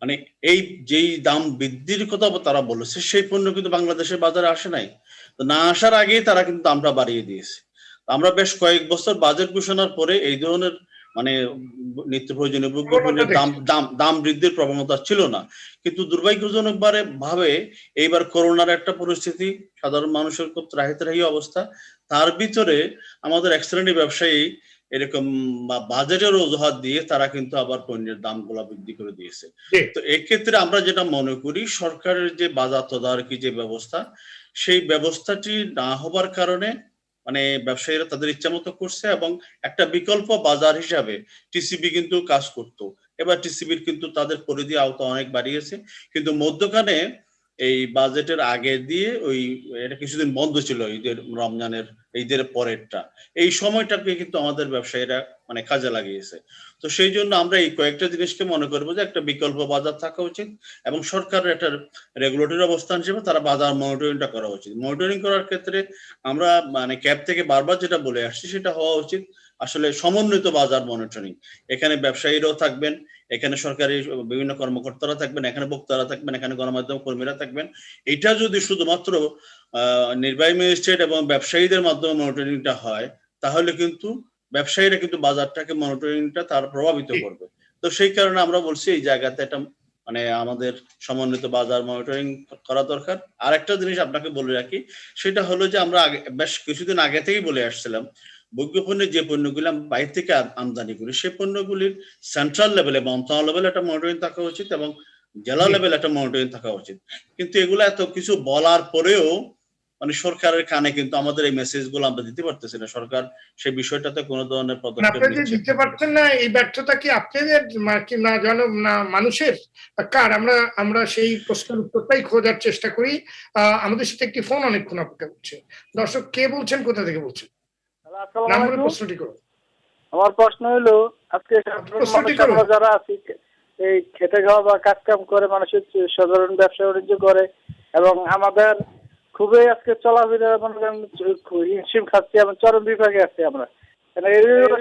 মানে এই যেই দাম বৃদ্ধির কথা তারা বলেছে সেই পণ্য কিন্তু বাংলাদেশের বাজারে আসে নাই, তো না আসার আগেই তারা কিন্তু দামটা বাড়িয়ে দিয়েছে। আমরা বেশ কয়েক বছর বাজেট ঘোষণার পরে এই ধরনের মানে নিত্য প্রয়োজনীয় ভোগ্য পণ্যের দাম বৃদ্ধির প্রবণতা ছিল না, কিন্তু দুর্ভাগ্যজনক ভাবে এইবার করোনার একটা পরিস্থিতি, সাধারণ মানুষের খুব ত্রাহি অবস্থা, তার ভিতরে আমাদের এক শ্রেণীর ব্যবসায়ী এরকম বাজেটের অজুহাত দিয়ে তারা কিন্তু আবার পণ্যের দামগুলো বৃদ্ধি করে দিয়েছে। তো এক্ষেত্রে আমরা যেটা মনে করি সরকারের যে বাজার তদারকি যে ব্যবস্থা, সেই ব্যবস্থাটি না হবার কারণে মানে ব্যবসায়ীরা তাদের ইচ্ছা মতো করছে এবং একটা বিকল্প বাজার হিসাবে টিসিবি কিন্তু কাজ করতো। এবার টিসিবির কিন্তু তাদের পরিধি আওতা অনেক বাড়িয়েছে, কিন্তু মধ্যখানে এই বাজেটের আগে দিয়ে ওই এটা কিছুদিন বন্ধ ছিল, ঈদের পরেরটা, এই সময়টাকে কিন্তু আমাদের ব্যবসায়ীরা মানে কাজে লাগিয়েছে। তো সেই জন্য আমরা এই কয়েকটা জিনিসকে মনে করবো যে একটা বিকল্প বাজার থাকা উচিত এবং সরকারের একটা রেগুলেটরি অবস্থান হিসেবে তারা বাজার মনিটরিংটা করা উচিত। মনিটরিং করার ক্ষেত্রে আমরা মানে ক্যাব থেকে বারবার যেটা বলে আসছি সেটা হওয়া উচিত আসলে সমন্বিত বাজার মনিটরিং। এখানে ব্যবসায়ীরাও থাকবেন, এখানে সরকারি বিভিন্ন কর্মকর্তারা থাকবেন, এখানে বক্তারা থাকবেন, এখানে গণমাধ্যম কর্মীরা থাকবেন। এটা যদি শুধুমাত্র নির্বাহী ম্যাজিস্ট্রেট এবং ব্যবসায়ীদের মাধ্যমে মনিটরিংটা হয় তাহলে কিন্তু ব্যবসায়ীরা কিন্তু বাজারটাকে মনিটরিংটা তার প্রভাবিত করবে। তো সেই কারণে আমরা বলছি এই জায়গাতে একটা মানে আমাদের সমন্বিত বাজার মনিটরিং করা দরকার। আর একটা জিনিস আপনাকে বলে রাখি, সেটা হলো যে আমরা বেশ কিছুদিন আগে থেকেই বলে আসছিলাম ভোগ্য পণ্যের যে পণ্যগুলি বাইরে থেকে আমদানি করি সেই পণ্যগুলির সেন্ট্রাল লেভেলে মন্ত্রণালয় লেভেলে একটা মনিটরিং থাকা উচিত এবং জেলা লেভেলে একটা মনিটরিং থাকা উচিত। কিন্তু এগুলো এত কিছু বলার পরেও মানে সরকারের কানে কিন্তু আমাদের এই মেসেজ গুলো আমরা দিতে পারতেছি না। সরকার সেই বিষয়টাতে কোনো ধরনের পদক্ষেপ দিতে পারছেন না। এই ব্যর্থতা কি আপনাদের না মানুষের? কার? আমরা সেই প্রশ্নের উত্তরটাই খোঁজার চেষ্টা করি। আমাদের সাথে একটি ফোন অনেকক্ষণ অপেক্ষা করছে। দর্শক, কে বলছেন, কোথা থেকে বলছেন? প্রশ্নটি করুন। আমার প্রশ্ন হলো আজকে যারা আছি এই খেটে খাওয়া বা কাজ কাম করে মানুষের সাধারণ ব্যবসা বাণিজ্য করে এবং আমাদের খুবই আজকে চলাফেরা হিমশিম খাচ্ছি এবং চরম বিভাগে আছি আমরা।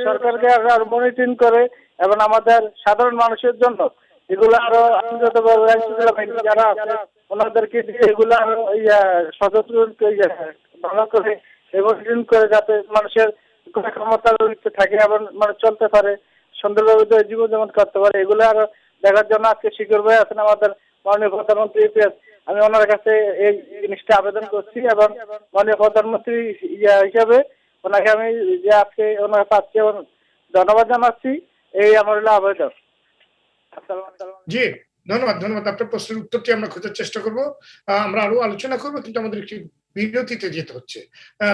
সরকারকে আরো মনিটরিং করে এবং আমাদের সাধারণ মানুষের জন্য এগুলো আরো যারা আছে ওনাদেরকে দিয়ে এগুলো আরো সচেতন ভালো করে মনিটরিং করে যাতে মানুষের ক্ষমতা থাকে এবং মানুষ চলতে পারে, সুন্দরভাবে জীবন যাপন করতে পারে, এগুলো আরো দেখার জন্য আজকে শিকর ভাই আছেন আমাদের মাননীয় প্রধানমন্ত্রী। আমি ওনার কাছে এই জিনিসটা আবেদন করছি এবং মাননীয় প্রধানমন্ত্রী হিসাবে ওনাকে আমি যে আজকে ওনাকে পাচ্ছি এবং ধন্যবাদ জানাচ্ছি। এই আমার হলো আবেদন। আসসালামু জি, ধন্যবাদ। আপনার প্রশ্নের উত্তরটি আমরা খোঁজার চেষ্টা করব। আমরা আরো আলোচনা করব, কিন্তু আমাদের একটি বিরতিতে যেতে হচ্ছে।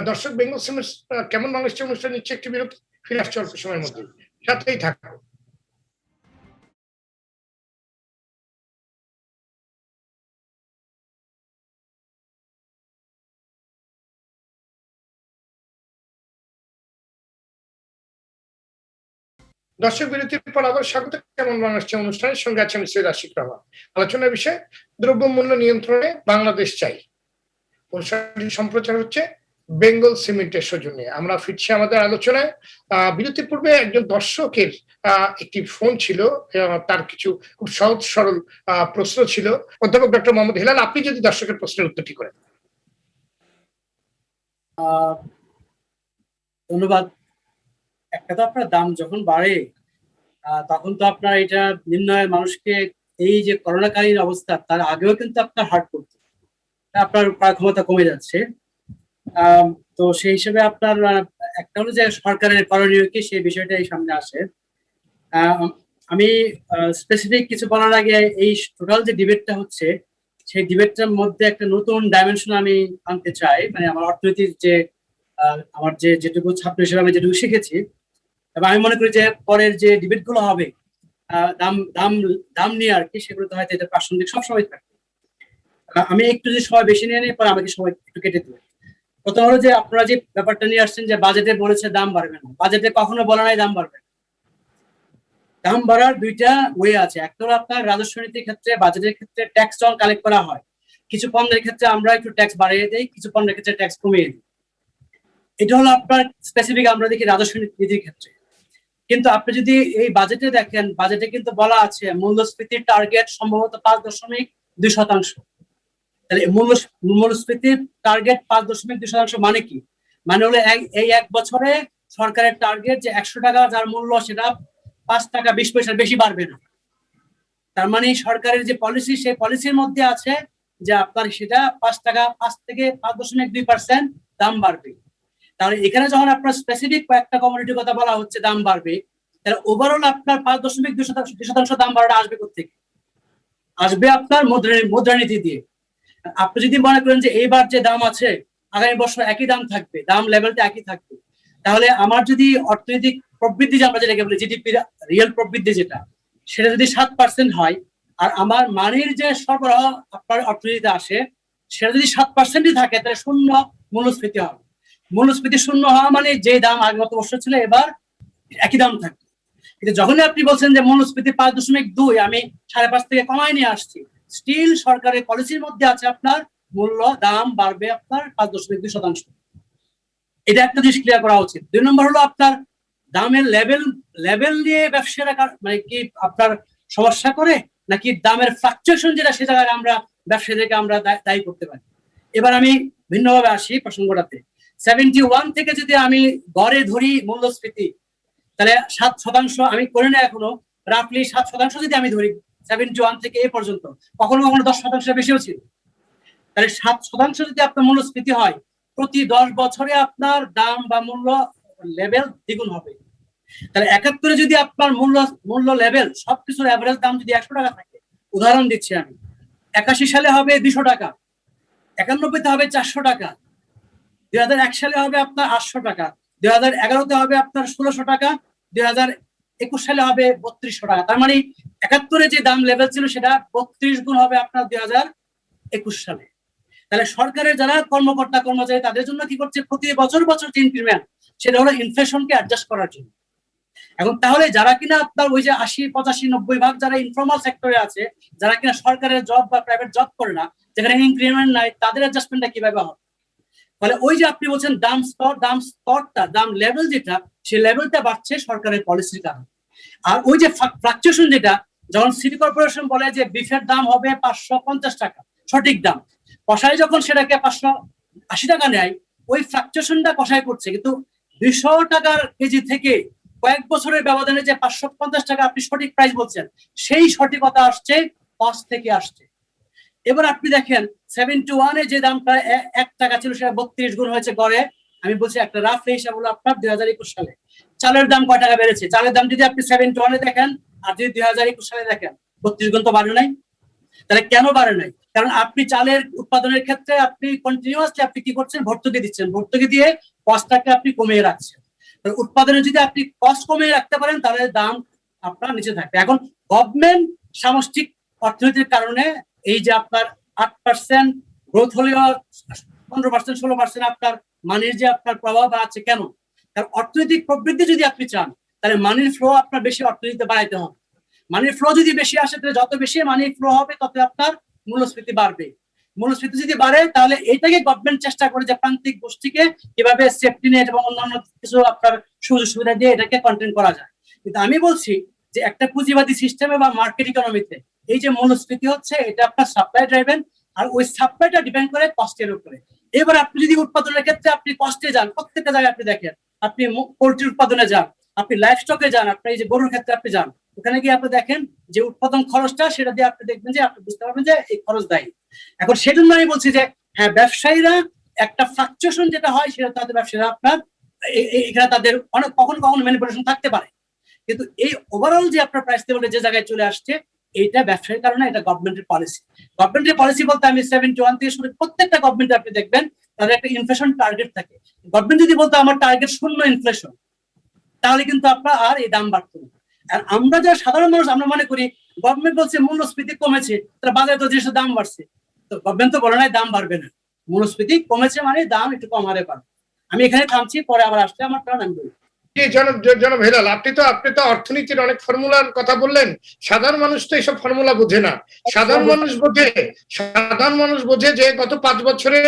দর্শক, বেঙ্গল সিমেন্টস কেমন বাংলাদেশ অনুষ্ঠান নিচ্ছে একটি বিরতি। ফিরে আসছে অল্প সময়ের মধ্যে, সাথেই থাকবো। দর্শক, বিরতির পর আবার স্বাগত কেমন বাংলাদেশ অনুষ্ঠানের সঙ্গে আছে আমি সৈয়দ আশিক রহমান। আলোচনার বিষয় দ্রব্যমূল্য নিয়ন্ত্রণে বাংলাদেশ চাই। অনুষ্ঠানটি সম্প্রচার হচ্ছে বেঙ্গল সিমেন্টের সৌজন্যে। আমরা ফিরছি আমাদের আলোচনায়। বিরতির পূর্বে একজন দর্শকের একটি ফোন ছিল, তার কিছু খুব সহজ সরল প্রশ্ন ছিল। অধ্যাপক ডক্টর মোহাম্মদ হেলাল, আপনি যদি দর্শকের প্রশ্নের উত্তরটি করেন। ধন্যবাদ। একটা তো আপনার দাম যখন বাড়ে তখন তো আপনার এটা নিম্নআয়ের মানুষকে, এই যে করোনাকালীন অবস্থা তার আগেও কিন্তু আপনার হার্ট করতো, আপনার ক্রয় ক্ষমতা কমে যাচ্ছে। তো সেই হিসেবে আপনার একটা হলো যে সরকারের করণীয় কি, সেই বিষয়টাই সামনে আসে। আমি স্পেসিফিক কিছু বলার আগে এই টোটাল যে ডিবেটটা হচ্ছে, সেই ডিবেটটার মধ্যে একটা নতুন ডাইমেনশন আমি আনতে চাই। মানে আমার অর্থনীতির যে আমার যেটুকু ছাত্র হিসেবে আমি যেটুকু শিখেছি, এবং আমি মনে করি যে পরের যে ডিবেট গুলো হবে দাম দাম দাম নিয়ে আর কি, সেগুলো তো হয়তো এটা প্রাসঙ্গিক সবসময় থাকবে। আমি একটু যদি সময় বেশি নিয়ে নিই, পরে আমাকে সময় একটু কেটে দেবে। প্রথম হলো যে আপনারা যে ব্যাপারটা নিয়ে আসছেন যে বাজেটে বলেছে দাম বাড়বে না, বাজেটে কখনো বলা নাই দাম বাড়বে। দাম বাড়ার দুইটা ওয়ে আছে। একটা হলো আপনার রাজস্ব নীতির ক্ষেত্রে, বাজেটের ক্ষেত্রে ট্যাক্স যখন কালেক্ট করা হয়, কিছু পণ্যের ক্ষেত্রে আমরা একটু ট্যাক্স বাড়িয়ে দিই, কিছু পণ্যের ক্ষেত্রে ট্যাক্স কমিয়ে দিই। এটা হলো আপনার স্পেসিফিক আমরা দেখি রাজস্ব নীতির ক্ষেত্রে। কিন্তু আপনি যদি এই বাজেটে দেখেন, বাজেটে কিন্তু বলা আছে মূল্যস্ফীতির টার্গেট সম্ভবত 5.2%। তাহলে মূল্যস্ফীতির টার্গেট 5.2% মানে কি? মানে হলো এই এক বছরে সরকারের টার্গেট যে 100 টাকা যার মূল্য, সেটা 5 টাকা 20 পয়সা বেশি বাড়বে না। তার মানে সরকারের যে পলিসি, সেই পলিসির মধ্যে আছে যে আপনার সেটা 5 থেকে 5.2% দাম বাড়বে। তাহলে এখানে যখন আপনার স্পেসিফিক কয়েকটা কমোডিটির কথা বলা হচ্ছে দাম বাড়বে, তাহলে ওভারঅল আপনার 5.2% দাম বাড়াটা আসবে কোথেকে? আসবে আপনার মুদ্রানীতি দিয়ে। আপনি যদি মনে করেন যে এইবার যে দাম আছে আগামী বছর একই দাম থাকবে, দাম লেভেলটা একই থাকবে, তাহলে আমার যদি অর্থনৈতিক প্রবৃদ্ধি, যে আমরা যেটাকে বলি জিডিপি রিয়েল প্রবৃদ্ধি যেটা, সেটা যদি 7% হয়, আর আমার মানির যে সরবরাহ আপনার অর্থনীতিতে আসে সেটা যদি 7%ই থাকে, তাহলে শূন্য মূল্যস্ফীতি হবে। মূল্যস্ফীতি শূন্য হওয়া মানে যে দাম আগত বছর ছিল এবার একই দাম থাকবে। কিন্তু যখনই আপনি বলছেন যে মূল্যস্ফীতি 5.2, আমি 5.5 থেকে কমায় নিয়ে আসছি, স্টিল সরকারের পলিসির মধ্যে আছে আপনার মূল্য দাম বাড়বে আপনার 5.2%। এটা একটা জিনিস ক্লিয়ার করা উচিত। 2 নম্বর হলো আপনার দামের লেভেল নিয়ে ব্যবসায়ীরা মানে কি আপনার সমস্যা করে, নাকি দামের ফ্লাকচুয়েশন যেটা, সে জায়গায় আমরা ব্যবসায়ীদেরকে আমরা দায়ী করতে পারি। এবার আমি ভিন্নভাবে আসি প্রসঙ্গটাতে। 71 থেকে যদি আমি গড়ে ধরি মূল্যস্ফীতি, তাহলে 7% আমি করি না এখনো, রাফলি 7% যদি আমি ধরি 71 থেকে এ পর্যন্ত, কখনো কখনো 10% বেশিও ছিল। তাহলে 7% যদি আপনার মূল্যস্ফীতি হয়, প্রতি 10 বছরে আপনার দাম বা মূল্য লেভেল দ্বিগুণ হবে। তাহলে 71-এ যদি আপনার মূল্য লেভেল সবকিছুর অ্যাভারেজ দাম যদি 100 টাকা থাকে, উদাহরণ দিচ্ছি আমি, 81 সালে হবে 200 টাকা, 91-তে হবে 400 টাকা, 2001 সালে হবে আপনার 800 টাকা, 2011-তে হবে আপনার 1600 টাকা, 2021 সালে হবে 3200 টাকা। তার মানে 71-এ যে দাম লেভেল ছিল সেটা 32 গুণ হবে আপনার 2021 সালে। তাহলে সরকারের যারা কর্মকর্তা কর্মচারী, তাদের জন্য কি করছে, প্রতি বছর যে ইনক্রিমেন্ট, সেটা হলো ইনফ্লেশনকে অ্যাডজাস্ট করার জন্য। এখন তাহলে যারা কিনা আপনার ওই যে 80, 85, 90 ভাগ যারা ইনফর্মাল সেক্টরে আছে, যারা কিনা সরকারের জব বা প্রাইভেট জব করে না, যেখানে ইনক্রিমেন্ট নাই, তাদের অ্যাডজাস্টমেন্টটা কিভাবে হবে? ফলে ওই যে আপনি বলছেন দাম লেভেল যেটা, সেই লেভেলটা বাড়ছে সরকারের পলিসির কারণে। আর ওই যে ফ্লাকচুয়েশন যেটা, যখন সিটি কর্পোরেশন বলে যে বিফের দাম হবে 550 টাকা সঠিক দাম, কসাই যখন সেটাকে 580 টাকা নেয়, ওই ফ্লাকচুয়েশনটা কসাই করছে। কিন্তু 200 টাকার কেজি থেকে কয়েক বছরের ব্যবধানে যে 550 টাকা আপনি সঠিক প্রাইস বলছেন, সেই সঠিকতা আসছে কস্ট থেকে আসছে। এবার আপনি দেখেন 71-এ যে দামটা 1 টাকা ছিল, সেটা 32 গুণ হয়েছে গড়ে। আমি বলছি একটা রাফ হিসাব হলো আপনার 2021 সালে চালের দাম কয় টাকা বেড়েছে? চালের দাম যদি আপনি 71-এ দেখেন আর যদি 2021 সালে দেখেন 32 গুণ তো বাড়ে নাই। তাহলে কেন বাড়ে নাই? কারণ আপনি চালের উৎপাদনের ক্ষেত্রে আপনি কন্টিনিউয়াসলি আপনি কি করছেন? ভর্তুকি দিচ্ছেন, ভর্তুকি দিয়ে কস্টটাকে আপনি কমিয়ে রাখছেন। উৎপাদনে যদি আপনি কস্ট কমিয়ে রাখতে পারেন তাহলে দাম আপনার নিচে থাকবে। এখন গভর্নমেন্ট সামষ্টিক অর্থনীতির কারণে এই যে আপনার 8% গ্রোথ হলেও 15% 16% আপনার মানির যে আপনার প্রভাব আছে কেন? কারণ অর্থনৈতিক প্রবৃদ্ধি যদি আপনি চান তাহলে মানির ফ্লো আপনার বেশি অর্থনীতিতে বাড়াইতে হবে। মানির ফ্লো যদি বেশি আসে তাহলে যত বেশি মানির ফ্লো হবে তত আপনার মূল্যস্ফীতি বাড়বে। মূল্যস্ফীতি যদি বাড়ে তাহলে এইটাকে গভর্নমেন্ট চেষ্টা করে যে প্রান্তিক গোষ্ঠীকে কিভাবে সেফটি নেট এবং অন্যান্য কিছু আপনার সুযোগ সুবিধা দিয়ে এটাকে কন্টেন করা যায়। কিন্তু আমি বলছি যে একটা পুঁজিবাদী সিস্টেমে বা মার্কেট ইকোনমিতে এই যে মূল্যস্ফীতি হচ্ছে এটা আপনার সাপ্লাই ড্রাইভেন, আর ওই সাপ্লাইটা ডিপেন্ড করে কস্টের উপরে। এবার আপনি যদি উৎপাদনের ক্ষেত্রে আপনি কস্টে যান, প্রত্যেকটা জায়গায় আপনি দেখেন, আপনি পোল্ট্রি উৎপাদনে যান, আপনি লাইফ স্টকে যান, আপনি এই যে গরুর ক্ষেত্রে আপনি যান, ওখানে গিয়ে আপনি দেখেন যে উৎপাদন খরচটা সেটা দিয়ে আপনি দেখবেন যে আপনি বুঝতে পারবেন যে এই খরচ দায়ী। এখন সেজন্য আমি বলছি যে হ্যাঁ, ব্যবসায়ীরা একটা ফ্লাকচুয়েশন যেটা হয় সেটা তাদের ব্যবসায়ীরা আপনার এখানে তাদের অনেক কখনো কখনো ম্যানিপুলেশন থাকতে পারে, কিন্তু এই ওভারঅল যে আপনার প্রাইস লেভেলে যে জায়গায় চলে আসছে এইটা ব্যবসায়ীর কারণে, এটা গভর্নমেন্টের পলিসি। গভর্নমেন্টের পলিসি বলতে আমি 71 থেকে শুরু প্রত্যেকটা গভর্নমেন্টে আপনি দেখবেন তাদের একটা ইনফ্লেশন টার্গেট থাকে। গভর্নমেন্ট যদি বলতো আমার টার্গেট 0 ইনফ্লেশন, তাহলে কিন্তু আপনার আর এই দাম বাড়তো না। আর আমরা যারা সাধারণ মানুষ আমরা মনে করি গভর্নমেন্ট বলছে মূল্যস্ফীতি কমেছে, তার বাজারে তো জিনিসের দাম বাড়ছে, তো গভর্নমেন্ট তো বলে নাই দাম বাড়বে না। মূল্যস্ফীতি কমেছে মানে দাম একটু কম হারে পাবে। আমি এখানে থামছি, পরে আবার আসলে আমার কারণ আমি বলবো। জনাব হেলাল, আপনি তো অর্থনীতির অনেক ফর্মুলার কথা বললেন। সাধারণ মানুষ তো এইসব ফর্মুলা বোঝে না। সাধারণ মানুষ বোঝে যে গত 5 বছরে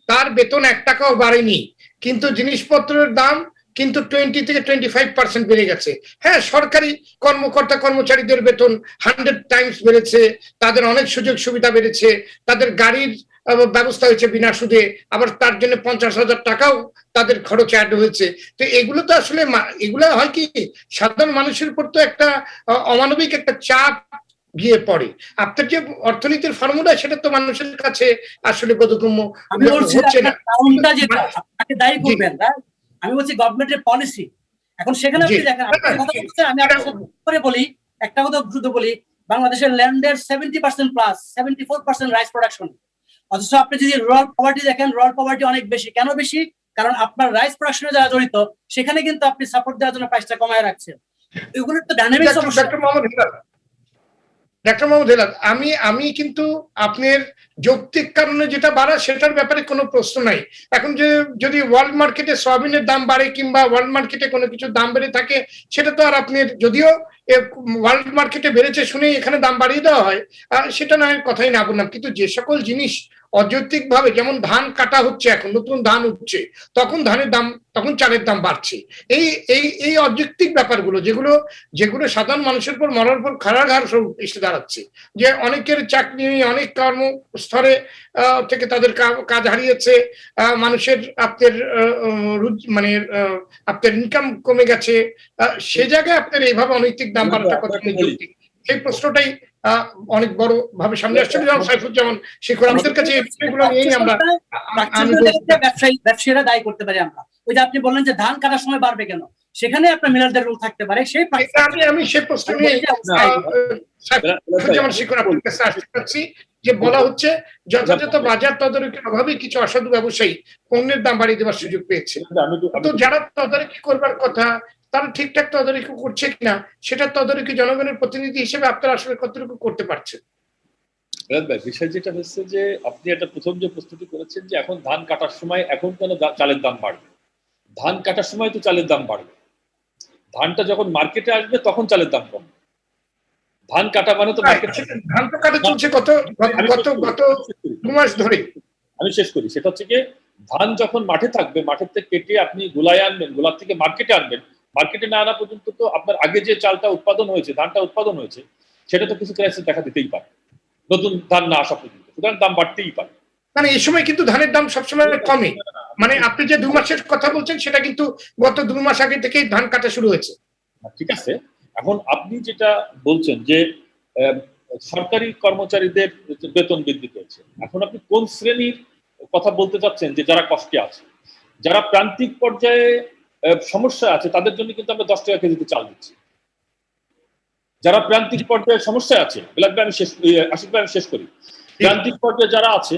তার বেতন 1 টাকাও বাড়েনি, কিন্তু জিনিসপত্রের দাম কিন্তু 20 থেকে 25% বেড়ে গেছে। হ্যাঁ, সরকারি কর্মকর্তা কর্মচারীদের বেতন 100 টাইমস বেড়েছে, তাদের অনেক সুযোগ সুবিধা বেড়েছে, তাদের গাড়ির ব্যবস্থা হয়েছে বিনা সুদে, আবার তার জন্য 50,000 টাকাও তাদের খরচ অ্যাড হয়েছে। তো এগুলো তো আসলে এগুলো হয় কি সাধারণ মানুষের উপর তো একটা অমানবিক একটা চাপ গিয়ে পড়ে। আপনার যে অর্থনীতির ফর্মুলা সেটা তো মানুষের কাছে আসলে বোধগম্য হচ্ছে না। আপনি দায়ী করবেন না, আমি বলছি গভর্নমেন্টের পলিসি। এখন সেখানে আপনি দেখেন, আমি আপনার করে বলি একটা কথা দ্রুত বলি, বাংলাদেশের ল্যান্ডের 70% প্লাস 74% রাইস প্রোডাকশন, অথচ আপনি যদি রুরাল পভার্টি দেখেন, রুরাল পভার্টি অনেক বেশি। কেন বেশি? কারণ আপনার রাইস প্রোডাকশনে যারা জড়িত সেখানে কিন্তু আপনি সাপোর্ট দেওয়ার জন্য প্রাইসটা কমায় রাখছেন। এগুলো তো ডাইনামিক্স অবশ্যই। ডাক্তার মোহাম্মদ হেলাল, আমি কিন্তু আপনার যৌক্তিক কারণে যেটা বাড়া সেটার ব্যাপারে কোনো প্রশ্ন নাই। এখন যদি ওয়ার্ল্ড মার্কেটে সয়াবিনের দাম বাড়ে কিংবা ওয়ার্ল্ড মার্কেটে কোনো কিছুর দাম বেড়ে থাকে, সেটা তো আর আপনার যদিও ওয়ার্ল্ড মার্কেটে বেড়েছে শুনেই এখানে দাম বাড়িয়ে দেওয়া হয়, সেটা না কথাই না বললাম। কিন্তু যে সকল জিনিস অযৌক্তিক ভাবে, যেমন ধান কাটা হচ্ছে, এখন নতুন ধান উঠছে, তখন ধানের দাম, তখন চালের দাম বাড়ছে। এই এই এই অযৌক্তিক ব্যাপারগুলো যেগুলো সাধারণ মানুষের উপর মরার পর খাড়াঘাড় এসে দাঁড়াচ্ছে, যে অনেকের চাকরি, অনেক কর্মস্থলে থেকে তাদের কাজ হারিয়েছে, মানুষের আপনার মানে আপনার ইনকাম কমে গেছে, সে জায়গায় আপনার এইভাবে অনৈতিক দাম বাড়াটা কত যৌক্তিক, সেই প্রশ্নটাই অনেক বড় ভাবে সামনে আসছে। যেমন সাইফুজ্জামান শিখর, আমাদের কাছে এগুলো নিয়েই আমরা ব্যবসায়ীরা দায়ী করতে পারি আমরা। ওই যে আপনি বললেন যে ধান কাটার সময় বাড়বে কেন, সেখানে আপনার মিলারদের রোল থাকতে পারে। সেই আমি সেই প্রশ্ন নিয়ে সাইফুজ্জামান শিখর আপনার কাছে আসতে চাচ্ছি, যে বলা হচ্ছে যথাযথ বাজার তদারকির অভাবে কিছু অসাধু ব্যবসায়ী পণ্যের দাম বাড়িয়ে দেওয়ার সুযোগ পেয়েছে। তো যারা তদারকি করবার কথা তারা ঠিকঠাক তদারকি করছে কিনা, সেটা তদারকি জনগণের প্রতিনিধি হিসেবে আপনারা আসলে কতটুকু করতে পারছেন? বিষয় যেটা হচ্ছে যে আপনি একটা প্রথম যে প্রস্তুতি করেছেন যে এখন ধান কাটার সময় এখন কেন চালের দাম বাড়বে, ধান কাটার সময় তো চালের দাম বাড়বে, ধানটা যখন মার্কেটে আসবে তখন চালের দাম কমবে। ধান কাটা মানে তো ধান তো কাটা চলছে গত 2 মাস ধরে। আমি শেষ করি, সেটা হচ্ছে গিয়ে ধান যখন মাঠে থাকবে, মাঠের থেকে কেটে আপনি গোলায় আনবেন, গোলার থেকে মার্কেটে আনবেন, মার্কেটে না আনা পর্যন্ত তো আপনার আগে যে চালটা উৎপাদন হয়েছে, ধানটা উৎপাদন হয়েছে, সেটা তো কিছু ক্রাইসিস দেখা দিতেই পারে নতুন ধান না আসা পর্যন্ত, সুতরাং দাম বাড়তেই পারে। মানে এই সময় কিন্তু ধানের দাম সবসময় কমে, মানে আপনি যে 2 মাসের কথা বলছেন সেটা কিন্তু গত 2 মাস আগে থেকেই ধান কাটা শুরু হয়েছে। ঠিক আছে, এখন আপনি যেটা বলছেন যে সরকারি কর্মচারীদের বেতন বৃদ্ধি পেয়েছে, এখন আপনি কোন শ্রেণীর কথা বলতে চাচ্ছেন যে যারা কষ্টে আছে, যারা প্রান্তিক পর্যায়ে সমস্যা আছে তাদের জন্য কিন্তু আমরা 10 টাকা কেজিতে চাল দিচ্ছি। যারা প্রান্তিক পর্যায়ে সমস্যা আছে, বিলাত ভাই আমি আশিক ভাই আমি শেষ করি, প্রান্তিক পর্যায়ে যারা আছে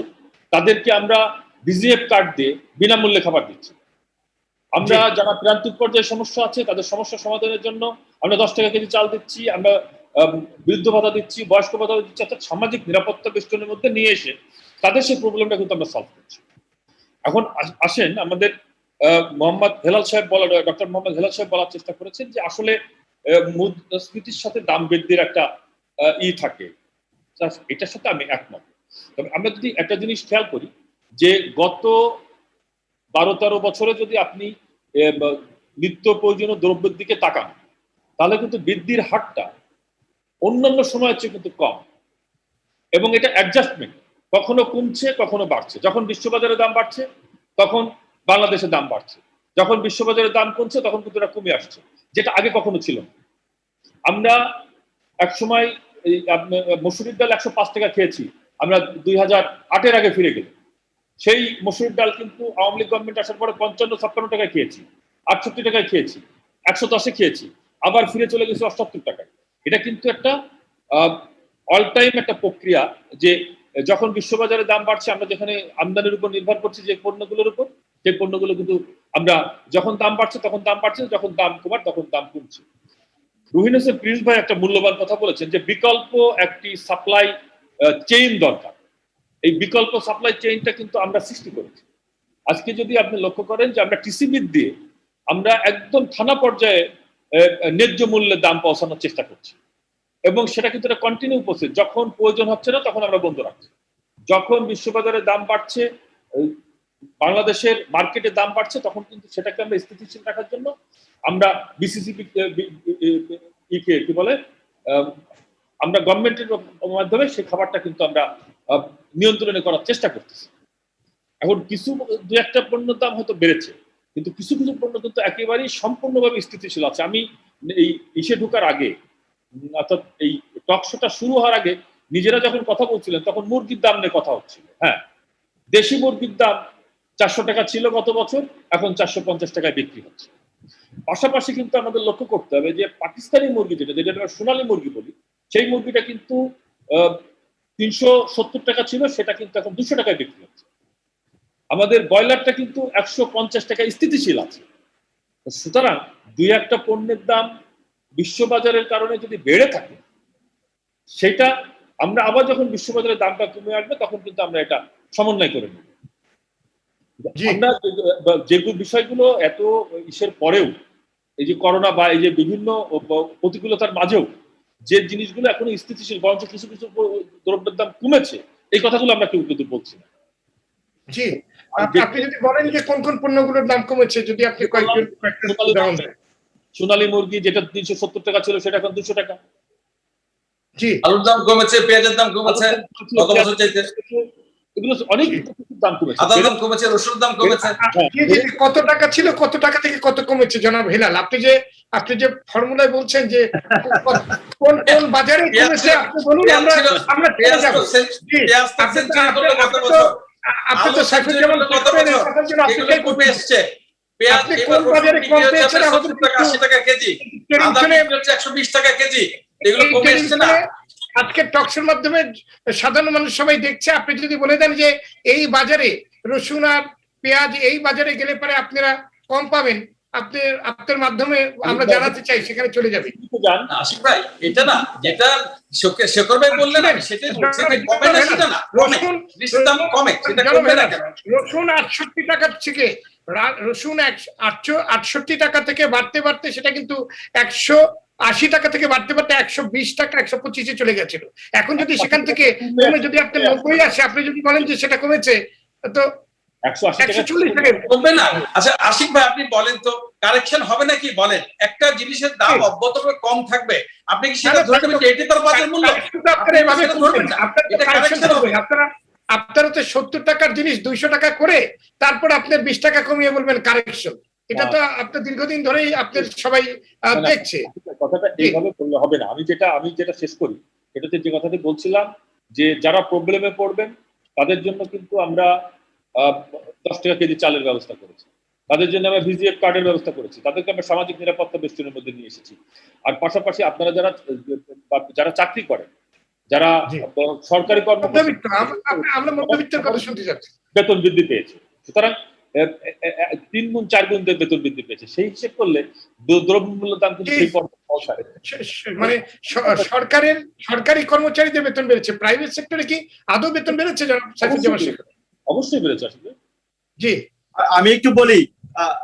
তাদেরকে আমরা বিজিএফ কার্ড দিয়ে বিনামূল্যে খাবার দিচ্ছি। আমরা যারা প্রান্তিক পর্যায়ে সমস্যা আছে তাদের সমস্যা সমাধানের জন্য আমরা 10 টাকা কেজি চাল দিচ্ছি, আমরা বৃদ্ধ ভাতা দিচ্ছি, বয়স্ক ভাতা দিচ্ছি, অর্থাৎ সামাজিক নিরাপত্তা বেষ্টনের মধ্যে নিয়ে এসে তাদের সেই প্রবলেমটা কিন্তু আমরা সলভ করছি। এখন আসেন আমাদের মোহাম্মদ হেলাল সাহেব ডক্টর মোহাম্মদ হেলাল সাহেব বলার চেষ্টা করেছেন যে আসলে মুদ্রাস্ফীতির সাথে দাম বৃদ্ধির একটা থাকে, এটার সাথে আমি একমত। তবে আমরা যদি একটা জিনিস খেয়াল করি যে গত 12-13 বছরে যদি আপনি নিত্য প্রয়োজনীয় দ্রব্যের দিকে তাকান তাহলে কিন্তু বৃদ্ধির হারটা অন্যান্য সময়ের চেয়ে কিন্তু কম, এবং এটা অ্যাডজাস্টমেন্ট, কখনো কমছে কখনো বাড়ছে। যখন বিশ্ববাজারে দাম বাড়ছে তখন বাংলাদেশের দাম বাড়ছে, যখন বিশ্ববাজারের দাম কমছে তখন কিন্তু এটা কমে আসছে, যেটা আগে কখনো ছিল না। আমরা এক সময় মসুরির ডাল 105 টাকা খেয়েছি, আমরা 2008-এর আগে ফিরে গেলাম। সেই মসুরির ডাল কিন্তু আওয়ামী লীগ গভর্নমেন্ট আসার পরে 55-56 টাকায় খেয়েছি, 68 টাকায় খেয়েছি, 110-এ খেয়েছি, আবার ফিরে চলে গেছি 78 টাকায়। এটা কিন্তু একটা অল টাইম একটা প্রক্রিয়া, যে যখন বিশ্ববাজারে দাম বাড়ছে আমরা যেখানে আমদানির উপর নির্ভর করছি যে পণ্যগুলোর উপর, সেই পণ্যগুলো কিন্তু আমরা যখন দাম বাড়ছে তখন দাম বাড়ছে, যখন দাম কমার তখন দাম কমছে। রুহিন হোসেন প্রিন্স ভাই একটা মূল্যবান কথা বলেছেন যে বিকল্প একটি সাপ্লাই চেইন দরকার। এই বিকল্প সাপ্লাই চেইনটা কিন্তু আমরা সৃষ্টি করেছি। আজকে যদি আপনি লক্ষ্য করেন যে আমরা টিসিবি দিয়ে আমরা একদম থানা পর্যায়ে ন্যায্য মূল্যে দাম পৌঁছানোর চেষ্টা করছি, এবং সেটা কিন্তু একটা কন্টিনিউ প্রসেস। যখন প্রয়োজন হচ্ছে না তখন আমরা বন্ধ রাখছি, যখন বিশ্ববাজারের দাম বাড়ছে, বাংলাদেশের মার্কেটে দাম বাড়ছে, তখন কিন্তু সেটাকে আমরা স্থিতিশীল রাখার জন্য আমরা বিসিসিবি কি বলে আমরা গভর্নমেন্টের মাধ্যমে সেই খাবারটা কিন্তু আমরা নিয়ন্ত্রণে করার চেষ্টা করতেছি। এখন কিছু দু একটা পণ্যের দাম হয়তো বেড়েছে, কিন্তু কিছু কিছু পণ্য কিন্তু একেবারেই সম্পূর্ণভাবে স্থিতিশীল আছে। আমি এই ইসে ঢোকার আগে, অর্থাৎ এই টক শোটা শুরু হওয়ার আগে নিজেরা যখন কথা বলছিলেন তখন মুরগির দাম নিয়ে কথা হচ্ছিল। হ্যাঁ, দেশি মুরগির দাম 400 টাকা ছিল গত বছর, এখন 450 টাকায় বিক্রি হচ্ছে। পাশাপাশি কিন্তু আমাদের লক্ষ্য করতে হবে যে পাকিস্তানি মুরগি যেটা আমরা সোনালী মুরগি বলি, সেই মুরগিটা কিন্তু 370 টাকা ছিল, সেটা কিন্তু এখন 200 টাকায় বিক্রি হচ্ছে। আমাদের ব্রয়লারটা কিন্তু 150 টাকায় স্থিতিশীল আছে। সুতরাং দুই একটা পণ্যের দাম বিশ্ববাজারের কারণে যদি বেড়ে থাকে, সেটা আমরা আবার যখন বিশ্ববাজারের দামটা কমে আসবে তখন কিন্তু আমরা এটা সমন্বয় করে নেব। আমরা যে বিষয়গুলো এত ইসের পরেও, এই যে করোনা বা এই যে বিভিন্ন প্রতিকূলতার মাঝেও যে জিনিসগুলো এখনো স্থিতিশীল, বরঞ্চ কিছু কিছু দ্রব্যের দাম কমেছে, এই কথাগুলো আমরা কেউ কিন্তু বলছি না। জি, আপনি যদি বলেন যে কোন কোন পণ্যগুলোর দাম কমেছে, যদি আপনি সোনালী মুরগি যেটা 370 টাকা ছিল সেটা এখন 200 টাকা। জি, আলুর দাম কমেছে, পেঁয়াজের দাম কমেছে গত বছর চাইতে, এগুলো অনেক দাম কমেছে, আদার দাম কমেছে, রসুনের দাম কমেছে। কত টাকা ছিল, কত টাকা থেকে কত কমেছে জনাব হেলাল? আপনি যে ফর্মুলায় বলছেন যে কোন কোন বাজারে কমেছে, আপনি বলুন, আমরা যাব। আপনি তো সাইফুল জামান কমে এসছে। পেঁয়াজ কোন বাজারে কম পেয়েছেন? 80 টাকা কেজি, আদা 120 টাকা কেজি, এগুলো কমে এসছে না? আজকে টক্সের মাধ্যমে সাধারণ মানুষ সবাই দেখছে। আপনি যদি বলে দেন যে এই বাজারে রসুন আর পেঁয়াজ এই বাজারে গেলে পরে আপনারা কম পাবেন, আপনার মাধ্যমে আমরা জানাতে চাই, সেখানে চলে যাবে। আশিক ভাই, এটা না যেটা শেখর ভাই বললেন, আমি সেটাই বলছি, কমে না সেটা না, রসুন দাম কমে, সেটা কমে না কেন? রসুন 68 টাকা থেকে, রসুন 68 টাকা থেকে বাড়তে বাড়তে সেটা কিন্তু 180 টাকা থেকে বাড়তে বাড়তে 120 টাকা 125-এ চলে গেছিল। এখন যদি সেখান থেকে কমে যদি আপনার 90 আসে, আপনি যদি বলেন যে সেটা কমেছে, তো 140 টাকা কমবে না। আচ্ছা আশিক ভাই, আপনি বলেন তো কারেকশন হবে নাকি? বলেন, একটা জিনিসের দাম অব্যতভাবে কম থাকবে, আপনি কি সেটা ধরে নেবেন যে এটি তার বাজার মূল্য? আপনারা এভাবে ধরবেন না, আপনারা তো 70 টাকার জিনিস 200 টাকা করে তারপর আপনার 20 টাকা কমিয়ে বলবেন কারেকশন। এটা তো আপনার দীর্ঘদিন ধরেই আপনার সবাই দেখছে। কথাটা এইভাবে বললে হবে না। আমি যেটা শেষ করি, এটাতে যে কথাটি বলছিলাম যে যারা প্রবলেমে পড়বেন তাদের জন্য কিন্তু আমরা 10 টাকা কেজি চালের ব্যবস্থা করেছি। তাদের জন্য আমরা ভিজিএফ কার্ডের ব্যবস্থা করেছি, তাদেরকে আমরা সামাজিক নিরাপত্তা বেষ্টনের মধ্যে নিয়ে এসেছি। আর পাশাপাশি আপনারা যারা চাকরি করেন, যারা জি। সরকারি কর্মকর্তা, মধ্যবিত্ত, আমরা মধ্যবিত্তের কথা শুনতে চাচ্ছি। বেতন বৃদ্ধি পেয়েছে। সুতরাং 3 গুণ 4 গুণ বেতন বৃদ্ধি পেয়েছে। সেই হিসেব করলে দ্রব্যমূল্য দাম কিন্তু সেই পর্যায়ে পৌঁছায়। মানে সরকারি কর্মচারীদের বেতন বেড়েছে, প্রাইভেট সেক্টরে কি আদৌ বেতন বেড়েছে? অবশ্যই বেড়েছে আসলে। জি, আমি একটু বলি,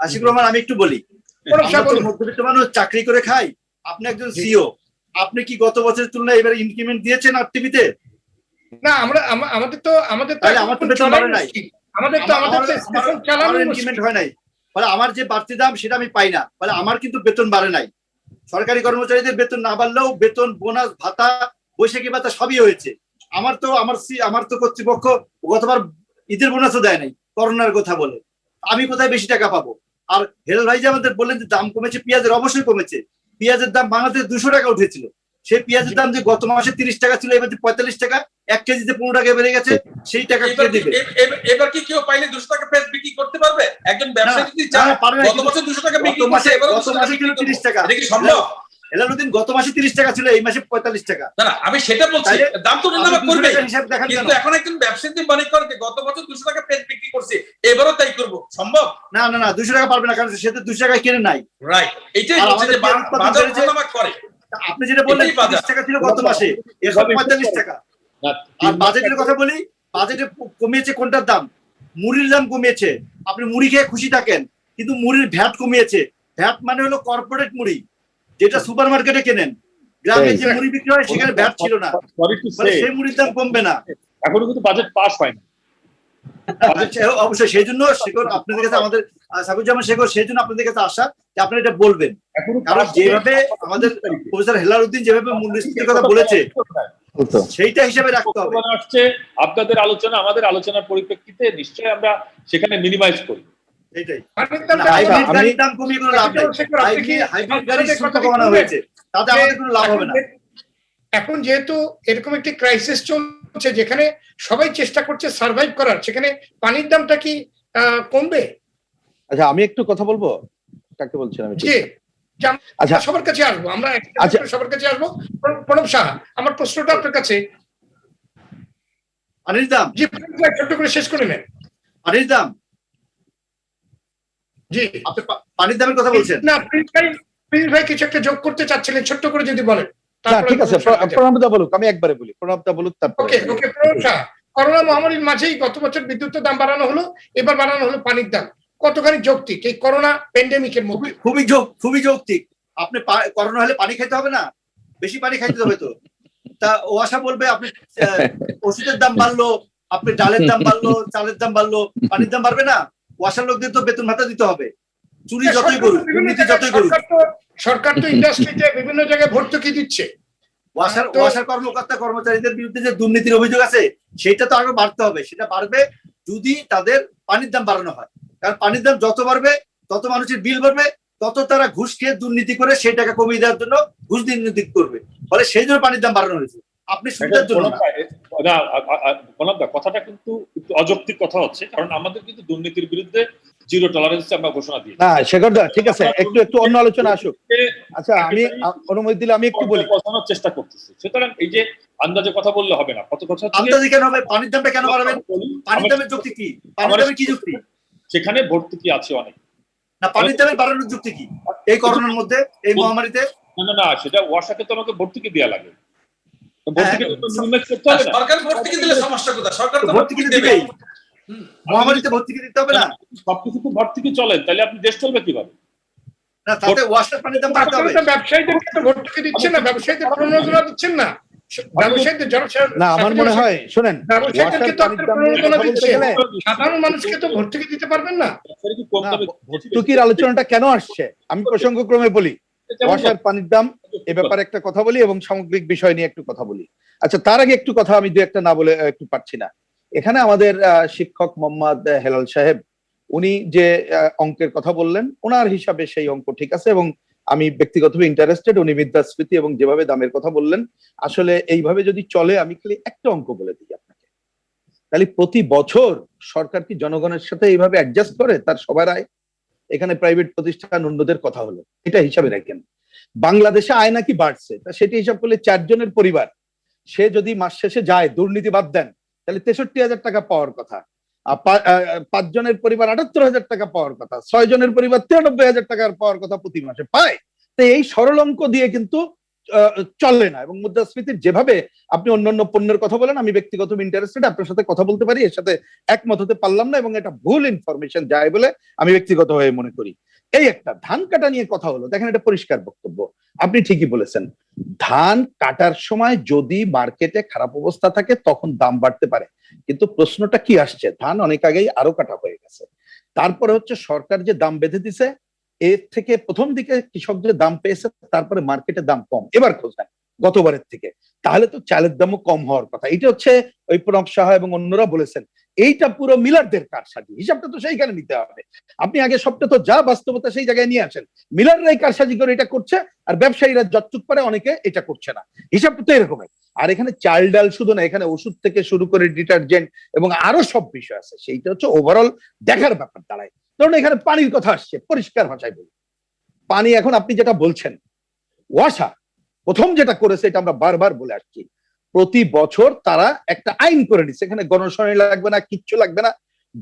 আশিকুর রহমান, আমি একটু বলি, আমরা তো মধ্যবিত্ত মানুষ, চাকরি করে খাই। আপনি একজন সিও, আপনি কি গত বছরের তুলনায় এবার ইনক্রিমেন্ট দিয়েছেন আরটিভিতে? না, আমাদের তো তাহলে আমার তো বেতন বাড়ে নাই, আমাদের চালানো ইনক্রিমেন্ট হয় নাই, ফলে আমার যে বাড়তি দাম সেটা আমি পাই না, ফলে আমার কিন্তু বেতন বাড়ে নাই। সরকারি কর্মচারীদের বেতন না বাড়লেও বেতন, বোনাস, ভাতা, বৈশাখী ভাতা সবই হয়েছে। আমার তো কর্তৃপক্ষ গতবার ঈদের বোনাসও দেয় নাই করোনার কথা বলে। আমি কোথায় বেশি টাকা পাবো? আর হেলাল ভাই যে আমাদের বললেন যে দাম কমেছে পেঁয়াজের, অবশ্যই কমেছে। পেঁয়াজের দাম বাংলাদেশে 200 টাকা উঠেছিল, সেই পেঁয়াজের দাম যে গত মাসে 30 টাকা ছিল, এবার 45 টাকা, 1 কেজিতে 15 টাকা বেড়ে গেছে। সেই টাকা কে দিবে? এবার কি কেউ পাইলে 200 টাকা পেঁয়াজ বিক্রি করতে পারবে? একজন ব্যবসায়ী যদি চায় গত বছর 200 টাকা বিক্রি করছে, এবার 200 টাকা ছিল 30 টাকা। এটা কি সম্ভব? হেলালুদ্দিন গত মাসে 30 টাকা ছিল, এই মাসে 45 টাকা। না, আমি সেটা বলছি, দাম তো নির্ধারণ করবে, হিসাব দেখান। কিন্তু এখন একজন ব্যবসায়ী মনে করে যে গত বছর 200 টাকা পেঁয়াজ বিক্রি করছে, এবারও তাই করব, সম্ভব? না, 200 টাকা পারবে না, কারণ সে তো 200 টাকা কিনে নাই। রাইট, এইটাই বলছে যে বাজার ভাগাভাগি করে। আপনি যেটা বললেন 30 টাকা ছিল গত মাসে, এখন 45 টাকা। আর বাজেটের কথা বলি, বাজেটে কমিয়েছে কোনটার দাম? মুড়ির দাম কমিয়েছে। আপনি মুড়ি খেয়ে খুশি থাকেন, কিন্তু মুড়ির ভ্যাট কমিয়েছে। ভ্যাট মানে হলো কর্পোরেট মুড়ি, যেটা সুপার মার্কেটে কেনেন। গ্রামে যে মুড়ি বিক্রি হয় সেখানে ভ্যাট ছিল না, সেই মুড়ির দাম কমবে না। এখনো কিন্তু বাজেট পাস হয় না। অবশ্যই সেই জন্য শেখর আপনাদের কাছে, আমাদের সাকুজ্জামান শেখর, সেই জন্য আপনাদের কাছে আসা যে আপনারা এটা বলবেন। কারণ যেভাবে আমাদের প্রফেসর হেলালুদ্দিন যেভাবে মূল্যস্ফীতির কথা বলেছে, সেইটা হিসাবে রাখতে হবে। আসছে আপনাদের আলোচনা, আমাদের আলোচনার পরিপ্রেক্ষিতে নিশ্চয়ই আমরা সেখানে মিনিমাইজ করি। এটাই হাইব্রিড গাড়ির দাম কমিয়ে কোনো লাভ নেই, হাইব্রিড গাড়ির শুল্ক কমানো হয়েছে, তাতে আমাদের কোনো লাভ হবে না। এখন যেহেতু এরকম একটি ক্রাইসিস চলছে যেখানে সবাই চেষ্টা করছে সার্ভাইভ করার, সেখানে পানির দামটা কি কমবে? আচ্ছা, আমি একটু কথা বলবো। কাকে বলছেন? আমি আচ্ছা, সবার কাছে আসবো, আমরা সবার কাছে আসবো। প্রণব সাহা, আমার প্রশ্নটা আপনার কাছে। পানির দাম, জি, ছোট্ট করে শেষ করে নেন। পানির দাম, জি, আপনি পানির দামের কথা বলছেন না? প্রিন্স ভাই কিছু একটা যোগ করতে চাচ্ছিলেন, ছোট্ট করে যদি বলেন। ঠিক আছে, প্রণবদা বলুক, আমি একবারে বলি। প্রণবদা বলুক, তারপর। ওকে, প্রণব সাহা, করোনা মহামারীর মাঝেই গত বছর বিদ্যুতের দাম বাড়ানো হলো, এবার বাড়ানো হলো পানির দাম। কতখানি যৌক্তিক এই করোনা প্যান্ডেমিকের মধ্যে? খুবই যৌক্তিক। আপনি করোনা হলে পানি খাইতে হবে না? বেশি পানি খাইতে হবে তো। তা ও আশা বলবে আপনি ওষুধের দাম বাড়লো, আপনি ডালের দাম বাড়লো, চালের দাম বাড়লো, পানির দাম বাড়বে না? ওয়াসার লোকদের তো বেতন ভাতা দিতে হবে। চুরি যতই করুক, দুর্নীতি যতই করুক, সরকার তো ইন্ডাস্ট্রিতে বিভিন্ন জায়গায় ভর্তুকি দিচ্ছে। ওয়াসার কর্মকর্তা কর্মচারীদের বিরুদ্ধে যে দুর্নীতির অভিযোগ আছে, সেটা তো আরো বাড়তে হবে। সেটা বাড়বে যদি তাদের পানির দাম বাড়ানো হয়। কারণ পানির দাম যত বাড়বে, তত মানুষের বিল বাড়বে, তত তারা ঘুষ খেয়ে দুর্নীতি করে সেই টাকা কমিয়ে দেওয়ার জন্য ঘুষ দুর্নীতি করবে। ফলে সেই জন্য পানির দাম বাড়ানো হয়েছে, আপনি সুবিধার জন্য না। কথাটা কিন্তু একটু অযৌক্তিক কথা হচ্ছে, কারণ আমাদের কিন্তু দুর্নীতির বিরুদ্ধে জিরো টলারেন্স আমরা ঘোষণা দিই। না শেখরদা, ঠিক আছে, একটু অন্য আলোচনা আসুক। আচ্ছা, আমি অনুমতি দিলে আমি একটু বলি, বোঝানোর চেষ্টা করতেছি। সুতরাং এই যে আন্দাজে কথা বললে হবে না, কত কথা আন্দাজে কেন হবে? পানির দামটা কেন বাড়াবেন? পানির দামের যুক্তি কি? পানির দামের কি যুক্তি? সেখানে ভর্তুকি আছে অনেক। না, পানির দামের বাড়ানোর যুক্তি কি এই করোনার মধ্যে, এই মহামারীতে? না, সেটা ওয়াসাকে তো আমাকে ভর্তুকি দেওয়া লাগে। ভর্তুকি মিনিমাইজ করতে হবে না। সরকার ভর্তুকি দিলে সমস্যা কোথায়? সরকার তো ভর্তুকি দিবেই, মহামারীতে ভর্তুকি দিতে হবে না? সবকিছু তো ভর্তুকি চলেন, তাহলে আপনি দেশ চলবে কিভাবে? না, তাতে ওয়াসার পানির দাম বাড়তে হবে। ব্যবসায়ীদেরকে তো ভর্তুকি দিচ্ছেন না, ব্যবসায়ীদের প্রণোদনা দিচ্ছেন না। ব্যবসায়ীদের না, আমার মনে হয়, শুনেন, ব্যবসায়ীদেরকে তো আপনি প্রণোদনা দিচ্ছেন, সাধারণ মানুষকে তো ভর্তুকি দিতে পারবেন না। ভর্তুকির আলোচনাটা কেন আসছে আমি প্রসঙ্গক্রমে বলি। ওয়াসার পানির দাম, এ ব্যাপারে একটা কথা বলি এবং সামগ্রিক বিষয় নিয়ে একটু কথা বলি। আচ্ছা, তার আগে একটু কথা আমি দু একটা না বলে একটু পারছি না। এখানে আমাদের শিক্ষক মোহাম্মদ হেলাল সাহেব, উনি যে অঙ্কের কথা বললেন, ওনার হিসাবে সেই অঙ্ক ঠিক আছে এবং আমি ব্যক্তিগতভাবে ইন্টারেস্টেড। উনি মুদ্রাস্ফীতি এবং যেভাবে দামের কথা বললেন, আসলে এইভাবে যদি চলে, আমি খালি একটা অঙ্ক বলে দিই আপনাকে, তাহলে প্রতি বছর সরকার কি জনগণের সাথে এইভাবে অ্যাডজাস্ট করে তার সবার আয়? এখানে প্রাইভেট প্রতিষ্ঠান অন্যদের কথা হলো, এটা হিসাবে রাখেন। বাংলাদেশে আয় নাকি বাড়ছে, তা সেটি হিসাব করলে 4 জনের পরিবার, সে যদি মাস শেষে যায়, দুর্নীতি বাদ দেন, তাহলে 63,000 টাকা পাওয়ার কথা। 5 জনের পরিবার 78,000 টাকা পাওয়ার কথা, 6 জনের পরিবার 93,000 টাকার পাওয়ার কথা প্রতি মাসে পায়। তো এই সরল অঙ্ক দিয়ে কিন্তু চলে না। এবং মুদ্রাস্ফীতির যেভাবে আপনি অন্যান্য পণ্যের কথা বলেন, আমি ব্যক্তিগত ইন্টারেস্টেড, আপনার সাথে কথা বলতে পারি, এর সাথে একমত হতে পারলাম না, এবং এটা ভুল ইনফরমেশন যায় বলে আমি ব্যক্তিগত হয়ে মনে করি। এই একটা ধান কাটা নিয়ে কথা হলো, দেখেন এটা পরিষ্কার বক্তব্য, আপনি ঠিকই বলেছেন, ধান কাটার সময় যদি মার্কেটে খারাপ অবস্থা থাকে তখন দাম বাড়তে পারে, কিন্তু প্রশ্নটা কি আসছে, ধান অনেক আগেই আরো কাটা হয়ে গেছে, তারপরে হচ্ছে সরকার যে দাম বেঁধে দিছে, এর থেকে প্রথম দিকে কৃষকদের দাম পেয়েছে, তারপরে মার্কেটে দাম কম, এবার খোঁজ নেন গতবারের থেকে, তাহলে তো চালের দামও কম হওয়ার কথা। এটা হচ্ছে ওই প্রণব সাহা এবং অন্যরা বলেছেন, এইটা পুরো মিলারদের কারসাজি, হিসাবটা তো সেইখানে নিতে হবে। আপনি আগে সবটা তো যা বাস্তবতা সেই জায়গায় নিয়ে আসেন, মিলাররাই কারসাজি করে এটা করছে, আর ব্যবসায়ীরা যতটুক পারে অনেকে এটা করছে না, হিসাবটা তো এরকমের। আর এখানে চাল ডাল শুধু না, এখানে ওষুধ থেকে শুরু করে ডিটারজেন্ট এবং আরো সব বিষয় আছে, সেইটা হচ্ছে ওভারঅল দেখার ব্যাপার দাঁড়ায়। ধরুন এখানে পানির কথা আসছে, পরিষ্কার ভাষায় বলি, পানি এখন আপনি যেটা বলছেন, ওয়াসা প্রথম যেটা করেছে, এটা আমরা বারবার বলে আসছি, প্রতি বছর তারা একটা আইন করে নিচ্ছে, এখানে গণশুনানি লাগবে না, কিচ্ছু লাগবে না,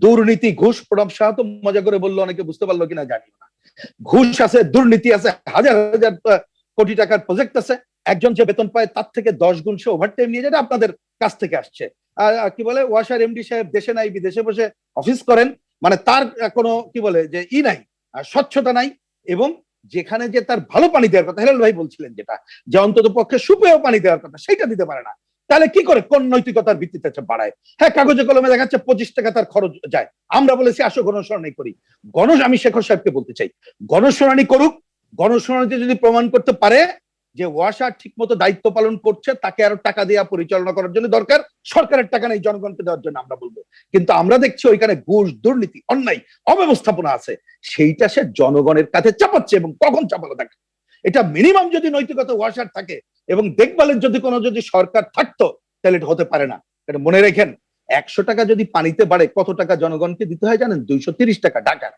দুর্নীতি ঘুষ, প্রণব সাহা তো মজা করে বললো, অনেকে বুঝতে পারলো কিনা জানি না, ঘুষ আছে, দুর্নীতি আছে, হাজার হাজার কোটি টাকার প্রজেক্ট আছে, একজন যে বেতন পায় তার থেকে 10 গুণ সে ওভারটাইম নিয়ে যেটা আপনাদের কাছ থেকে আসছে। কি বলে, ওয়াসার এমডি সাহেব দেশে নাই বিদেশে বসে অফিস করেন, মানে তার কোনো কি বলে যে নাই, স্বচ্ছতা নাই, এবং যেখানে যে তার ভালো পানি দেওয়ার কথা, হেলাল ভাই বলছিলেন যেটা, যে অন্তত পক্ষে সুপেয় পানি দেওয়ার কথা, সেটা দিতে পারে না, তাহলে কি করে, কোন নৈতিকতার ভিত্তিতে বাড়ায়? হ্যাঁ, কাগজে কলমে দেখাচ্ছে 25 টাকা তার খরচ যায়, আমরা বলেছি আসো গণশুনানি করি, আমি শেখর সাহেবকে বলতে চাই, গণশুনানি করুক, গণশুনানিতে যদি প্রমাণ করতে পারে যে ওয়াসা ঠিক মতো দায়িত্ব পালন করছে, তাকে আরো টাকা দেওয়া পরিচালনা করার জন্য দরকার, সরকারের টাকা নেই জনগণকে দেওয়ার জন্য আমরা বলবো, কিন্তু আমরা দেখছি ওইখানে ঘুষ, দুর্নীতি, অন্যায়, অব্যবস্থাপনা আছে, সেইটা সে জনগণের কাছে চাপাচ্ছে, এবং কখন চাপালো থাকে, এটা মিনিমাম যদি নৈতিকতা ওয়াসার থাকে এবং দেখভালের যদি সরকার থাকতো, তাহলে এটা হতে পারে না। এটা মনে রেখেন, 100 টাকা যদি পানিতে বাড়ে, কত টাকা জনগণকে দিতে হয় জানেন? 230 টাকা ঢাকার,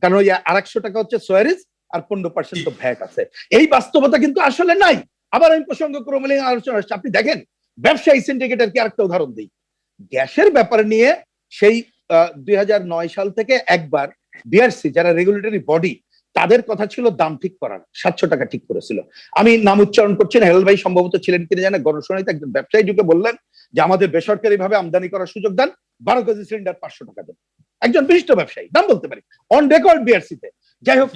কারণ ওই 100 টাকা হচ্ছে সোয়ারিজ, আর 15% তো ভ্যাট আছে। এই বাস্তবতা কিন্তু আসলে নাই। আবার আমি প্রসঙ্গক্রমে আলোচনা আসছে, আপনি দেখেন ব্যবসায়ী সিন্ডিকেটের কি আরেকটা উদাহরণ দিই, গ্যাসের ব্যাপার নিয়ে সেই 2009 সাল থেকে একবার বিআরসি যারা রেগুলেটরি বডি, তাদের কথা ছিল দাম ঠিক করার, 700 টাকা ঠিক করেছিল। আমি নাম উচ্চারণ করছি না, হেলাল ভাই সম্ভবত ছিলেন কিনা জানে, গণশুনানিতে একজন ব্যবসায়ী ঢুকে বললেন যে আমাদের বেসরকারি ভাবে আমদানি করার সুযোগ দেন, 12 কেজি সিলিন্ডার 500 টাকা দেন, একজন বিশিষ্ট ব্যবসায়ী, নাম বলতে পারি, অন রেকর্ড বিআরসিতে। যাই হোক,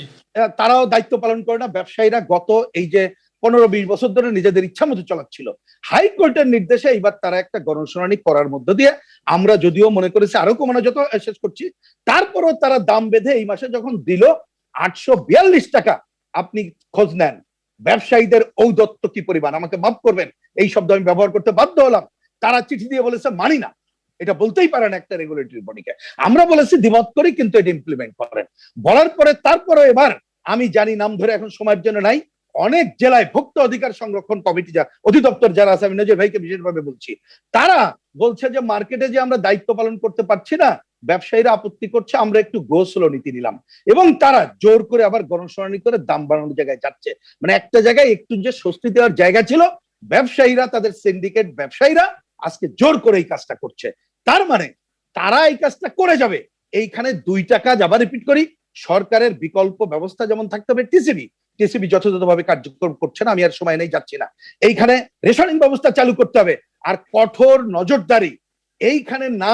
তারাও দায়িত্ব পালন করে না, ব্যবসায়ীরা গত এই যে 15-20 বছর ধরে নিজেদের ইচ্ছা মতো চালাচ্ছিল, হাইকোর্টের নির্দেশে এইবার তারা একটা গণশুনানি করার মধ্য দিয়ে, আমরা যদিও মনে করেছি আরো কমানো যত, শেষ করছি, তারপরও তারা দাম বেঁধে এই মাসে যখন দিল 842 টাকা, আপনি খোঁজ নেন ব্যবসায়ীদের ঔদত্ত কি পরিমাণ, আমাকে মাফ করবেন এই শব্দ আমি ব্যবহার করতে বাধ্য হলাম, তারা চিঠি দিয়ে বলেছে মানি না, এটা বলতেই পারে না একটা রেগুলেটরি বডিকে, আমরা বলেছি দ্বিমত করি, কিন্তু এটা ইমপ্লিমেন্ট করেন, বলার পরে তারপরে এবার আমি জানি নাম ধরে এখন সময়ের জন্য নাই, অনেক জেলায় ভোক্তা অধিকার সংরক্ষণ কমিটি অধিদপ্তর যারা আছে, আমি নজর ভাইকে বিশেষভাবে বলছি, তারা বলছে যে মার্কেটে যে আমরা দায়িত্ব পালন করতে পারছি না, ব্যবসায়ীরা আপত্তি করছে, আমরা একটু গো স্লো নীতি নিলাম, এবং তারা জোর করে আবার গণশুনানি করে দাম বাড়ানোর জায়গায় যাচ্ছে। মানে একটা জায়গায় একটু যে স্বস্তি দেওয়ার জায়গা ছিল, ব্যবসায়ীরা তাদের সিন্ডিকেট ব্যবসায়ীরা আজকে জোর করে এই কাজটা করছে, তার মানে তারা এই কাজটা করে যাবে। এইখানে 2টা কাজ আবার রিপিট করি, সরকারের বিকল্প ব্যবস্থা যেমন থাকতে হবে, টিসিবি যথাযথভাবে কার্যক্রম করছে না, আমি আর সময় নেই যাচ্ছি না, এইখানে রেশনিং ব্যবস্থা চালু করতে হবে, আর কঠোর নজরদারি এইখানে না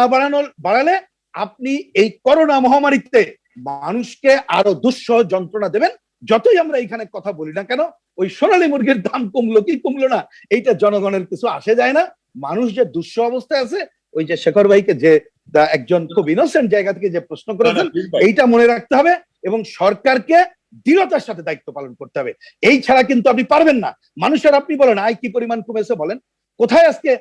বাড়ালে আপনি এই করোনা মহামারীতে মানুষকে আরো দুঃসহ যন্ত্রণা দেবেন। যতই আমরা এইখানে কথা বলি না কেন, ওই সোনালী মুরগির দাম কমলো কি কমলো না, এইটা জনগণের কিছু আসে যায় না, মানুষ যে দুঃসহ অবস্থায় আছে, ওই যে শেখর ভাইকে যে একজন খুব ইনোসেন্ট জায়গা থেকে যে প্রশ্ন করেছেন, এইটা মনে রাখতে হবে, এবং সরকারকে দৃঢ়তার সাথে দায়িত্ব পালন করতে হবে, এই ছাড়া কিন্তু আপনি পারবেন না। মানুষের আপনি বলেন আয় কি পরিমাণ কমেছে, বলেন কোথায় আজকে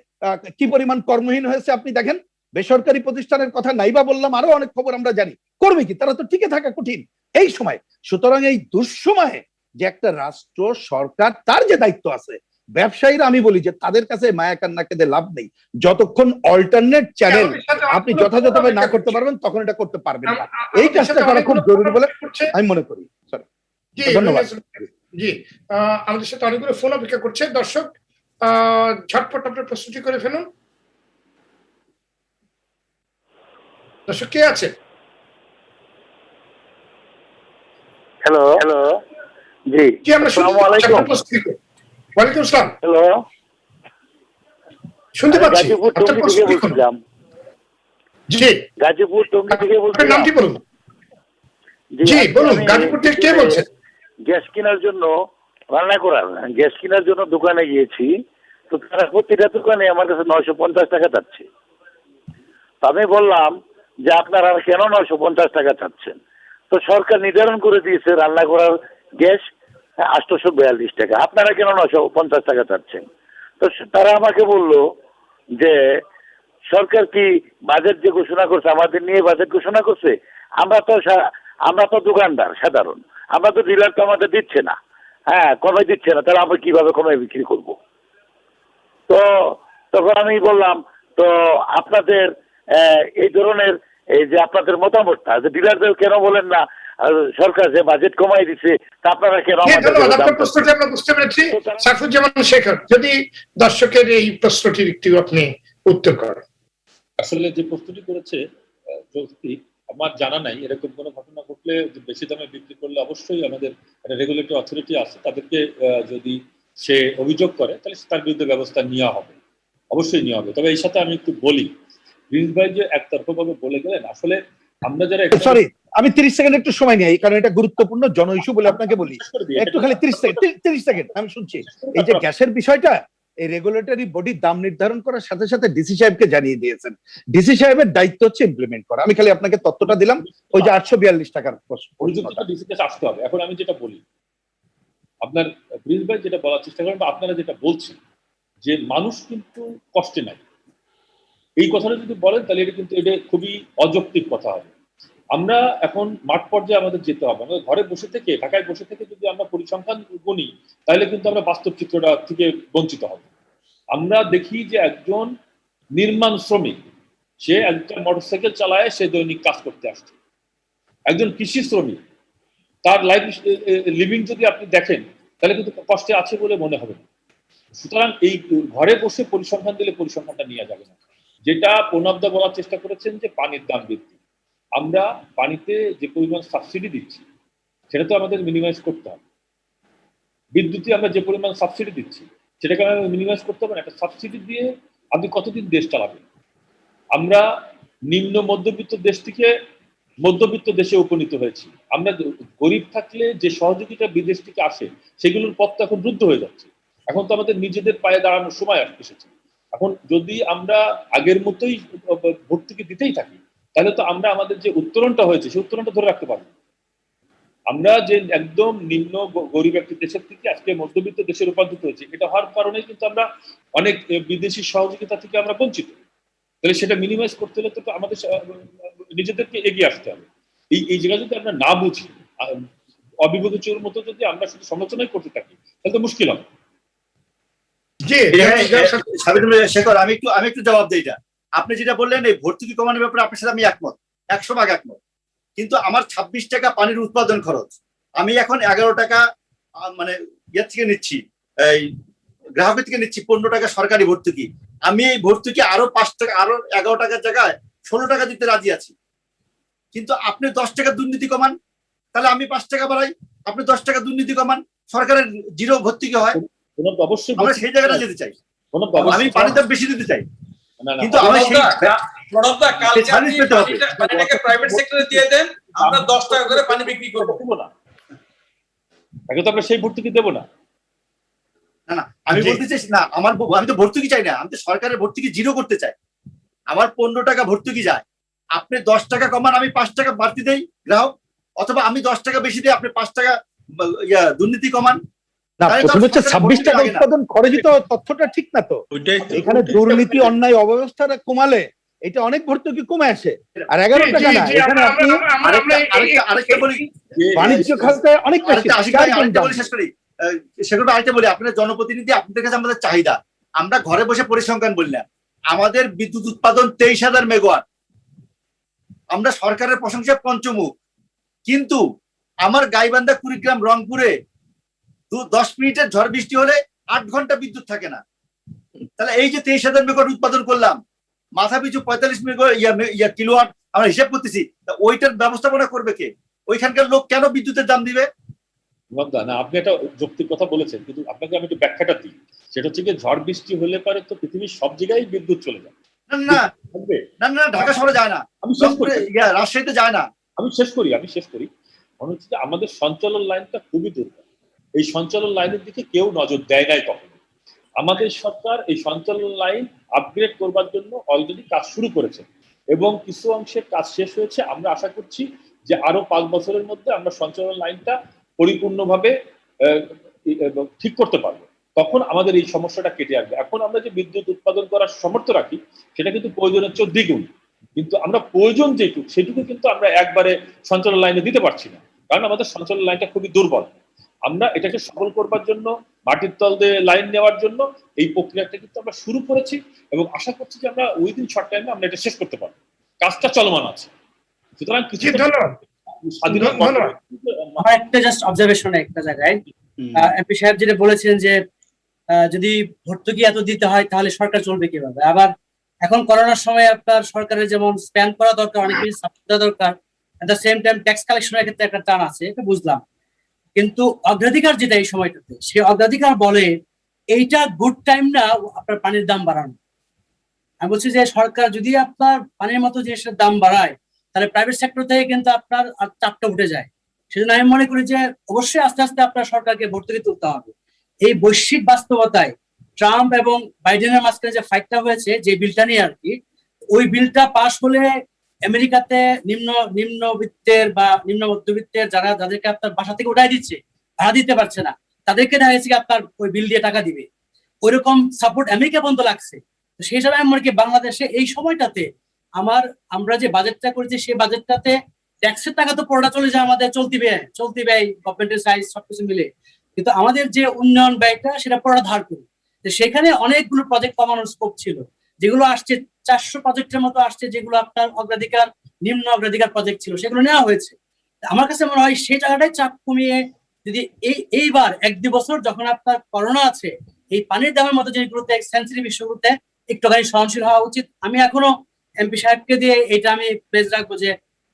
কি পরিমাণ কর্মহীন হয়েছে, আপনি দেখেন বেসরকারি প্রতিষ্ঠানের কথা নাইবা বললাম, আরো অনেক খবর আমরা জানি, করবে কি, তারা তো টিকে থাকা কঠিন এই সময়। সুতরাং এই দুঃসময়ে যে একটা রাষ্ট্র সরকার তার যে দায়িত্ব আছে, ব্যবসায়ীরা আমি বলি যে তাদের কাছে মায়া কান্না কেঁদে লাভ নেই, যতক্ষণ অল্টারনেট চ্যানেল আপনি যথাযথভাবে না করতে পারবেন তখন এটা করতে পারবেন না। এই কাজটা করা খুব জরুরি বলে আমি মনে করি। জি ধন্যবাদ। জি আমাদের সাথে অনেকগুলো ফোন অপেক্ষা করছে। দর্শক ঝটপট আপনার প্রস্তুতি করে ফেলুন। দর্শক কে আছে? হ্যালো হ্যালো, জি কি আমরা আসসালামু আলাইকুম। ওয়ালাইকুম আসসালাম, হ্যালো, শুনতে পাচ্ছি। গাজীপুর আপনার টঙ্গী থেকে প্রস্তুতি করুন। বলছিলাম। জি গাজীপুর টঙ্গী থেকে আপনার বলছিলাম। নামটি বলুন। জি আজকে বলুন, আমি গাজীপুর থেকে কে বলছেন? গ্যাস কেনার জন্য, রান্না করার গ্যাস কেনার জন্য দোকানে গিয়েছি। তো তারা প্রতিটা দোকানে আমার কাছে 950 টাকা চাচ্ছে। তো আমি বললাম যে আপনারা কেন 950 টাকা চাচ্ছেন? তো সরকার নির্ধারণ করে দিয়েছে রান্না করার গ্যাস 842 টাকা, আপনারা কেন 950 টাকা চাচ্ছেন? তো তারা আমাকে বলল যে সরকার কি বাজেট যে ঘোষণা করছে, আমাদের নিয়ে বাজেট ঘোষণা করছে, আমরা তো দোকানদার সাধারণ, আমরা তো ডিলার তো আমাদের দিচ্ছে না, হ্যাঁ কমে দিচ্ছে না, তাহলে আমরা কিভাবে কমে বিক্রি করব? তো তখন আমি বললাম তো আপনাদের এই ধরনের এই যে আপনাদের মতামতটা যে ডিলারদের কেন বলেন না সরকার যে বাজেট কমাই দিচ্ছে, তা আপনারা কেন? ধন্যবাদ, আপনার প্রশ্নটি আমরা বুঝতে পেরেছি। সাইফুজ্জামান শেখর, যদি দর্শকের এই প্রশ্নটির একটু আপনি উত্তর করেন। আসলে যে প্রস্তুতি করেছে যৌক্তিক, আমার জানা নাই এরকম কোনো ঘটনা ঘটলে যে বেশি দামে বিক্রি করলে অবশ্যই আমাদের একটা রেগুলেটরি অথরিটি আছে, তাদেরকে যদি সে অভিযোগ করে তাহলে তার বিরুদ্ধে ব্যবস্থা নেওয়া হবে, অবশ্যই নেওয়া হবে। তবে এই সাথে আমি একটু বলি, প্রিন্স ভাই যে একতরফাভাবে বলে গেলেন, আসলে আমরা যারা সরি আমি 30 সেকেন্ড একটু সময় নিই, কারণ এটা গুরুত্বপূর্ণ জন ইস্যু বলে আপনাকে বলি। একটু খালি 30 সেকেন্ড আমি শুনছি। এই যে গ্যাসের বিষয়টা, এই রেগুলেটরি বডি দাম নির্ধারণ করার সাথে সাথে ডিসি সাহেবকে জানিয়ে দিয়েছেন। ডিসি সাহেবের দায়িত্ব হচ্ছে ইমপ্লিমেন্ট করা। আমি খালি আপনাকে তথ্যটা দিলাম, ওই যে 842 টাকার আসতে হবে। এখন আমি যেটা বলি, আপনার প্রিন্স ভাই যেটা বলার চেষ্টা করেন বা আপনারা যেটা বলছেন যে মানুষ কিন্তু কষ্টে নাই, এই কথাটা যদি বলেন তাহলে এটা কিন্তু এটা খুবই অযৌক্তিক কথা হবে। আমরা এখন মাঠ পর্যায়ে আমাদের যেতে হবে। আমাদের ঘরে বসে থেকে, ঢাকায় বসে থেকে যদি আমরা পরিসংখ্যান গুনি তাহলে কিন্তু আমরা বাস্তব চিত্রটা থেকে বঞ্চিত হব। আমরা দেখি যে একজন নির্মাণ শ্রমিক, সে একটা মোটরসাইকেল চালায়, সে দৈনিক কাজ করতে আসছে। একজন কৃষি শ্রমিক, তার লাইফ লিভিং যদি আপনি দেখেন তাহলে কিন্তু কষ্টে আছে বলে মনে হবে না। সুতরাং এই ঘরে বসে পরিসংখ্যান দিলে পরিসংখ্যানটা নেওয়া যাবে না। যেটা প্রণবদা বলার চেষ্টা করেছেন যে পানির দাম বৃদ্ধি, আমরা পানিতে যে পরিমাণ সাবসিডি দিচ্ছি সেটা তো আমাদের মিনিমাইজ করতে হবে। বিদ্যুতে আমরা যে পরিমাণ সাবসিডি দিচ্ছি সেটাকে আমাদের মিনিমাইজ করতে হবে না। একটা সাবসিডি দিয়ে আপনি কতদিন দেশ চালাবেন? আমরা নিম্ন মধ্যবিত্ত দেশ থেকে মধ্যবিত্ত দেশে উপনীত হয়েছি। আমরা গরিব থাকলে যে সহযোগিতা বিদেশ থেকে আসে সেগুলোর পথ তো এখন রুদ্ধ হয়ে যাচ্ছে। এখন তো আমাদের নিজেদের পায়ে দাঁড়ানোর সময় এসেছে। এখন যদি আমরা আগের মতোই ভর্তুকি দিতেই থাকি তাহলে তো আমরা আমাদের যে উত্তরণটা হয়েছে সেই উত্তরণটা ধরে রাখতে পারবো। আমরা যে একদম নিম্ন গরিব একটি দেশের থেকে আজকে মধ্যবিত্ত দেশে রূপান্তরিত হয়েছে, এটা হওয়ার কারণে কিন্তু আমরা অনেক বিদেশি সহযোগিতা থেকে আমরা বঞ্চিত। তাহলে সেটা মিনিমাইজ করতে হলে তো আমাদের নিজেদেরকে এগিয়ে আসতে হবে। এই জায়গা যদি আমরা না বুঝি, অবিবেচনার মতো যদি আমরা শুধু সমালোচনাই করতে থাকি তাহলে তো মুশকিল হবে। শেখর, আমি একটু জবাব দিই। আপনি যেটা বললেন এই ভর্তুকি কমানোর ব্যাপারে আপনার সাথে আমি একমত, 100% একমত। কিন্তু আমার 26 টাকা পানির উৎপাদন খরচ, আমি এখন 11 টাকা মানে ইয়ের থেকে নিচ্ছি, এই গ্রাহকের থেকে নিচ্ছি 15 টাকা সরকারি ভর্তুকি। আমি এই ভর্তুকি আরো 5 টাকা, আরো 11 টাকার জায়গায় 16 টাকা দিতে রাজি আছি। কিন্তু আপনি 10 টাকা দুর্নীতি কমান, তাহলে আমি 5 টাকা বাড়াই, আপনি 10 টাকা দুর্নীতি কমান, সরকারের জিরো ভর্তুকি হয়। অবশ্যই আমরা সেই জায়গাটা যেতে চাই। আমি পানির দাম বেশি দিতে চাই, কিন্তু প্রাইভেট সেক্টরে দিয়ে দেন, আমরা 10 টাকা করে পানি বিক্রি করব না। আগে তো আমরা সেই ভর্তুকি দেব না। না আমি বলতে চাই না, আমি তো ভর্তুকি চাই না, আমি তো সরকারের ভর্তুকি জিরো করতে চাই। আমার 15 টাকা ভর্তুকি যায়, আপনি 10 টাকা কমান, আমি 5 টাকা বাড়তি দেই গ্রাহক, অথবা আমি 10 টাকা বেশি দিই, আপনি 5 টাকা দুর্নীতি কমান। না, প্রথম হচ্ছে 26 টাকা উৎপাদন খরচই তো তথ্যটা ঠিক না তো। এখানে দুর্নীতি অন্যায় অব্যবস্থাটা কমালে এটা অনেক ভর্তুকি কমে আসে, আর 11 টাকা না। এখানে আপনি আরেকটা বলি, বাণিজ্য খাতে অনেক বেশি। সেগুলো আরেকটা বলি, আপনার জনপ্রতিনিধি, আপনাদের কাছে আমাদের চাহিদা, আমরা ঘরে বসে পরিসংখ্যান বলি না, আমাদের বিদ্যুৎ উৎপাদন 23,000 মেগাওয়াট, আমরা সরকারের প্রশংসায় পঞ্চমুখ, কিন্তু আমার গাইবান্ধা, কুড়িগ্রাম, রংপুরে 10 মিনিটের ঝড় বৃষ্টি হলে 8 ঘন্টা বিদ্যুৎ থাকে না। তাহলে এই যে 23,000 মেগাওয়াট উৎপাদন করলাম, মাথা পিছু 45 মেগাওয়াট কিলোওয়াট আমরা হিসাব করতেছি, ওইটার ব্যবস্থাপনা করবে কে? ওইখানকার লোক কেন বিদ্যুতের দাম দিবে? না, আপনি একটা যৌক্তিক কথা বলেছেন, কিন্তু আপনাকে আমি একটু ব্যাখ্যাটা দিই। সেটা হচ্ছে কি, ঝড় বৃষ্টি হলে পারে তো পৃথিবীর সব জায়গায় বিদ্যুৎ চলে যায়। না না না, ঢাকা শহরে যায় না, আমি শেষ করি, রাজশাহীতে যায় না। আমি শেষ করি। মনে হচ্ছে যে আমাদের সঞ্চালন লাইনটা খুবই দুর্বল। এই সঞ্চালন লাইনের দিকে কেউ নজর দেয় নাই কখনো। আমাদের সরকার এই সঞ্চালন লাইন আপগ্রেড করবার জন্য অলরেডি কাজ শুরু করেছে এবং কিছু অংশের কাজ শেষ হয়েছে। আমরা আশা করছি যে আরো 5 বছরের মধ্যে আমরা সঞ্চালন লাইনটা পরিপূর্ণভাবে ঠিক করতে পারবো, তখন আমাদের এই সমস্যাটা কেটে আসবে। এখন আমরা যে বিদ্যুৎ উৎপাদন করার সামর্থ্য রাখি সেটা কিন্তু প্রয়োজনের চেয়ে দ্বিগুণ, কিন্তু আমরা প্রয়োজন যেটুকু সেটুকু কিন্তু আমরা একবারে সঞ্চালন লাইনে দিতে পারছি না, কারণ আমাদের সঞ্চালন লাইনটা খুবই দুর্বল। আমরা এটাকে সফল করবার জন্য, মাটির তল দিয়ে লাইন নেওয়ার জন্য এই প্রক্রিয়াটা কিন্তু আমরা শুরু করেছি এবং আশা করছি যে আমরা উইদিন শর্ট টাইমে আমরা এটা শেষ করতে পারবো। কাজটা চলমান আছে, সুতরাং কিছু আমার একটা জাস্ট অবজারভেশন একটা জায়গায় এমপি সাহেব যেটা বলেছেন যে যদি ভর্তুকি এত দিতে হয় তাহলে সরকার চলবে কিভাবে। আবার এখন করোনার সময় আপনার সরকারের যেমন স্প্যান করা দরকার, অনেক কিছু সাপোর্ট দেওয়া দরকার, at the same time tax কালেকশনের ক্ষেত্রে একটা টান আছে, এটা বুঝলাম। কিন্তু অগ্রাধিকার যেটা এই সময়টাতে, সেই অগ্রাধিকার বলে এইটা গুড টাইম না আপনার পানির দাম বাড়ানো। আমি বলছি যে সরকার যদি আপনার পানির মতো জিনিসের দাম বাড়ায় তাহলে প্রাইভেট সেক্টর থেকে কিন্তু আপনার চাপটা উঠে যায়। সেজন্য আমি মনে করি যে অবশ্যই আস্তে আস্তে আপনার সরকারকে ভর্তুকি তুলতে হবে। এই বৈশ্বিক বাস্তবতায় ট্রাম্প এবং বাইডেনের মাঝখানে যে ফাইটটা হয়েছে, যে বিলটা নিয়ে আর কি, ওই বিলটা পাশ হলে আমেরিকাতে নিম্নবিত্তের বা নিম্ন মধ্যবিত্তের যাদেরকে আপনার বাসা থেকে উঠাই দিচ্ছে, ভাড়া দিতে পারছে না, তাদেরকে দেখা যাচ্ছে আপনার ওই বিল দিয়ে টাকা দিবে, ওইরকম সাপোর্ট আমেরিকা পর্যন্ত লাগছে। সেই হিসাবে আমি মনে করি বাংলাদেশে এই সময়টাতে আমরা যে বাজেটটা করেছি সেই বাজেটটাতে ট্যাক্সের টাকা তো পড়া চলে যায় আমাদের চলতি ব্যয় গভর্নমেন্টের সাইজ সবকিছু মিলে, কিন্তু আমাদের যে উন্নয়ন ব্যয়টা সেটা পড়া ধার করি। সেখানে অনেকগুলো প্রজেক্ট কমানোর স্কোপ ছিল, যেগুলো আসছে 400 প্রজেক্টের মতো আসছে, যেগুলো আপনার নিম্ন অগ্রাধিকার প্রজেক্ট ছিল, সেগুলো নেওয়া হয়েছে। আমার কাছে মনে হয় সেই জায়গাটাই চাপ কমিয়ে যদি এইবার 1-2 বছর যখন আপনার করোনা আছে, এই পানির দামের মতো জিনিসগুলোতে সেন্সিটিভ ইস্যুগুলোতে একটুখানি সহনশীল হওয়া উচিত। আমি এখনো এমপি সাহেবকে দিয়ে এটা আমি প্রেস রাখবো যে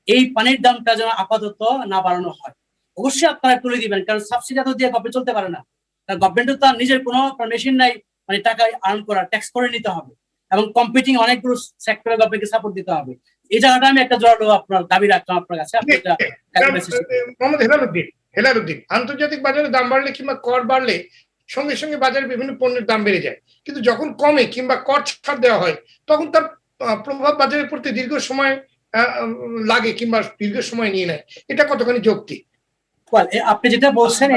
এই পানির দামটা যেন আপাতত না বাড়ানো হয়। অবশ্যই আপনারা তুলে দিবেন, কারণ সাবসিডি তো দিয়ে গভর্নমেন্ট চলতে পারে না, কারণ গভর্নমেন্টের তার নিজের কোনো মেশিন নাই, মানে টাকা আর্ন করা, ট্যাক্স করে নিতে হবে এবং কম্পিটিং অনেকগুলো সেক্টরে গভর্নমেন্টকে সাপোর্ট দিতে হবে। এই জায়গাটা আমি একটা জোরালো আপনার দাবি রাখলাম আপনার কাছে। মোহাম্মদ হেলালুদ্দিন, আন্তর্জাতিক বাজারে দাম বাড়লে কিংবা কর বাড়লে সঙ্গে সঙ্গে বাজারে বিভিন্ন পণ্যের দাম বেড়ে যায়, কিন্তু যখন কমে কিংবা কর ছাড় দেওয়া হয় তখন তার প্রভাব বাজারে পড়তে দীর্ঘ সময় লাগে কিংবা দীর্ঘ সময় নিয়ে নেয়। এটা কতখানি যৌক্তিক? আপনি যেটা বলছেন,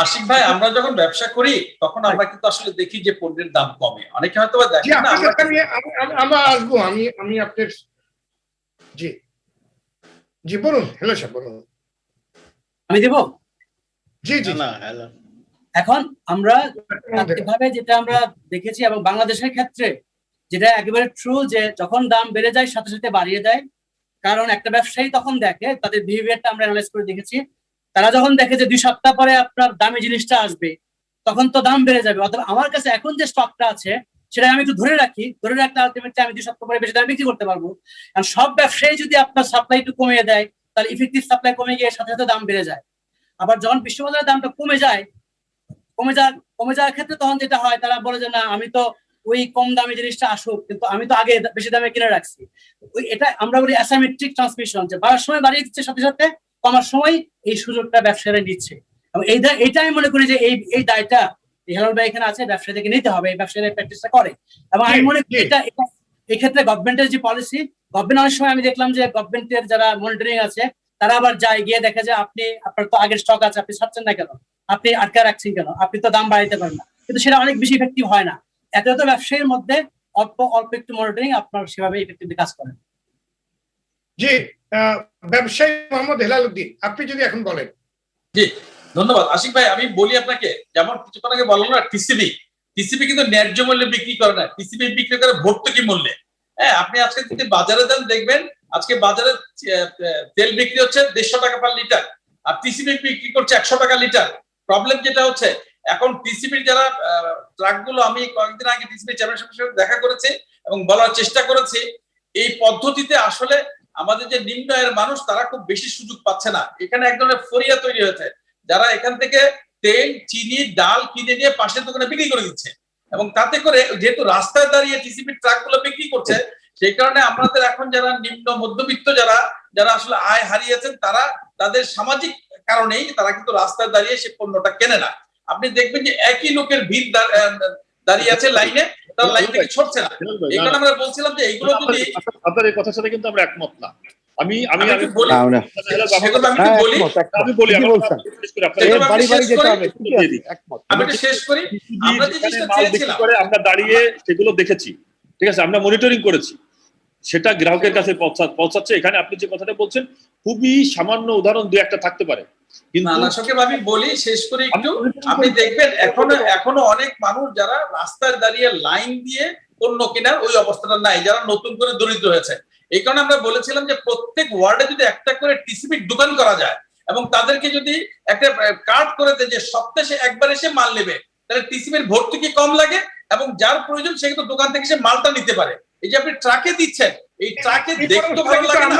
আশিক ভাই, আমরা যখন ব্যবসা করি তখন আমরা কিন্তু আসলে দেখি যে পণ্যের দাম কমে, অনেকে হয়তো দেখেন না। আমরা আসবো, আমি আপনার জি জি বলুন। হ্যালো স্যার, বলুন। আমি দেব জি জি। এখন আমরা ভাবে যেটা আমরা দেখেছি এবং বাংলাদেশের ক্ষেত্রে যেটা একেবারে ট্রু, যে যখন দাম বেড়ে যায় সাথে সাথে বাড়িয়ে দেয়। কারণ একটা ব্যবসায়ী তখন দেখে, তাদের বিহেভিয়ারটা আমরা অ্যানালাইজ করে দেখেছি, তারা যখন দেখে যে 2 সপ্তাহ পরে আপনার দামি জিনিসটা আসবে তখন তো দাম বেড়ে যাবে। অথবা আমার কাছে এখন যে স্টকটা আছে সেটা আমি একটু ধরে রাখতে আলটিমেটলি আমি 2 সপ্তাহ পরে বেশি দামে বিক্রি করতে পারবো। কারণ সব ব্যবসায়ী যদি আপনার সাপ্লাই একটু কমিয়ে দেয় তাহলে ইফেক্টিভ সাপ্লাই কমে গিয়ে সাথে সাথে দাম বেড়ে যায়। আবার যখন বিশ্ববাজারের দামটা কমে যাওয়ার ক্ষেত্রে তখন যেটা হয়, তারা বলে যে না, আমি তো ওই কম দামি জিনিসটা আসুক, কিন্তু আমি তো আগে বেশি দামে কিনে রাখছি। এটা আমরা বলি অ্যাসাইমেট্রিক ট্রান্সমিশন, যে বাড়ার সময় বাড়িয়ে দিচ্ছে, সাথে সাথে কমার সময় এই সুযোগটা ব্যবসায়ীরা নিচ্ছে। এবং এইটা আমি মনে করি যে এই দায়টা হেলাল ভাই এখানে আছে, ব্যবসায়ীদেরকে নিতে হবে, এই ব্যবসায়ীরা প্র্যাকটিসটা করে। এবং আমি মনে করি এটা এই ক্ষেত্রে গভর্নমেন্টের যে পলিসি, গভর্নমেন্ট অনেক সময় আমি দেখলাম যে গভর্নমেন্টের যারা মনিটরিং আছে তারা আবার যায় গিয়ে দেখে যে আপনার তো আগের স্টক আছে, আপনি ছাড়ছেন না কেন, আপনি আটকে রাখছেন কেন, আপনি তো দাম বাড়াইতে পারেন না, কিন্তু সেটা অনেক বেশি ইফেক্টিভ হয় না। এত ব্যবসায়ীর মধ্যে অল্প একটু মনিটরিং আপনার সেভাবে ইফেক্টিভলি কাজ করেন। জি, ব্যবসায়ী মোহাম্মদ হেলালুদ্দিন, আপনি যদি এখন বলেন। জি, ধন্যবাদ আশিক ভাই। আমি বলি আপনাকে, যেমন কিছুক্ষণ আগে বললাম না, টিসিবি কিন্তু ন্যায্য মূল্যে বিক্রি করে না, টিসিবি বিক্রি করে ভর্তুকি মূল্যে। হ্যাঁ, আপনি আজকে যদি বাজারে যান দেখবেন আজকে বাজারে তেল বিক্রি হচ্ছে 150 টাকা পার লিটার, আর টিসিবি বিক্রি করছে 100 টাকা লিটার। প্রবলেম যেটা হচ্ছে, এখন টিসিবির যারা ট্রাকগুলো, আমি কয়েকদিন আগে টিসিবি চেয়ারম্যানের সাথে দেখা করেছি এবং বলার চেষ্টা করেছি, এই পদ্ধতিতে আসলে আমাদের যে নিম্ন আয়ের মানুষ তারা খুব বেশি সুযোগ পাচ্ছে না। এখানে এক ধরনের ফরিয়া তৈরি হয়েছে, যারা এখান থেকে তেল, চিনি, ডাল কিনে নিয়ে পাশের দোকানে বিক্রি করে দিচ্ছে, এবং তাতে করে যেহেতু রাস্তায় দাঁড়িয়ে টিসিবি ট্রাক গুলো বিক্রি করছে, সেই কারণে আমাদের এখন যারা নিম্ন মধ্যবিত্ত যারা আসলে আয় হারিয়েছেন, তারা তাদের সামাজিক কারণেই তারা কিন্তু রাস্তায় দাঁড়িয়ে সে পণ্যটা কেনে না। আপনি দেখবেন যে একই লোকের ভিড় দাঁড়িয়ে আছে লাইনে, তারা লাইন থেকে ছড়ছে না। এই কারণে আমরা বলছিলাম যে এইগুলো যদি আপনার এই কথার সাথে কিন্তু আমরা একমত না। আমি বলি, আমি শেষ করি। আমরা যে জিনিসটা চেয়েছিলাম, আমরা দাঁড়িয়ে সেগুলো দেখেছি, ঠিক আছে, আমরা মনিটরিং করেছি, সেটা গ্রাহকের কাছে পৌঁছাচ্ছে। এখানে আপনি যে কথাটা বলছেন খুবই সামান্য উদাহরণ দুই একটা থাকতে পারে, কিন্তু আমি বলি শেষ করি একটু। আপনি দেখবেন এখনো অনেক মানুষ যারা রাস্তায় দাঁড়িয়ে লাইন দিয়ে পণ্য কেনার ওই অবস্থাটা নাই, যারা নতুন করে দরিদ্র হয়েছে। এই কারণে আমরা বলেছিলাম যে প্রত্যেক ওয়ার্ডে যদি একটা করে টিসিবির দোকান করা যায় এবং তাদেরকে যদি একটা কার্ড করে দেয় যে সপ্তাহে একবার এসে মাল নেবে, তাহলে টিসিবির ভর্তুকি কম লাগে এবং যার প্রয়োজন সে কিন্তু দোকান থেকে সে মালটা নিতে পারে। এই যে আপনি ট্রাকে দিচ্ছেন, এই ট্রাকে দেখতে ভালো লাগে না।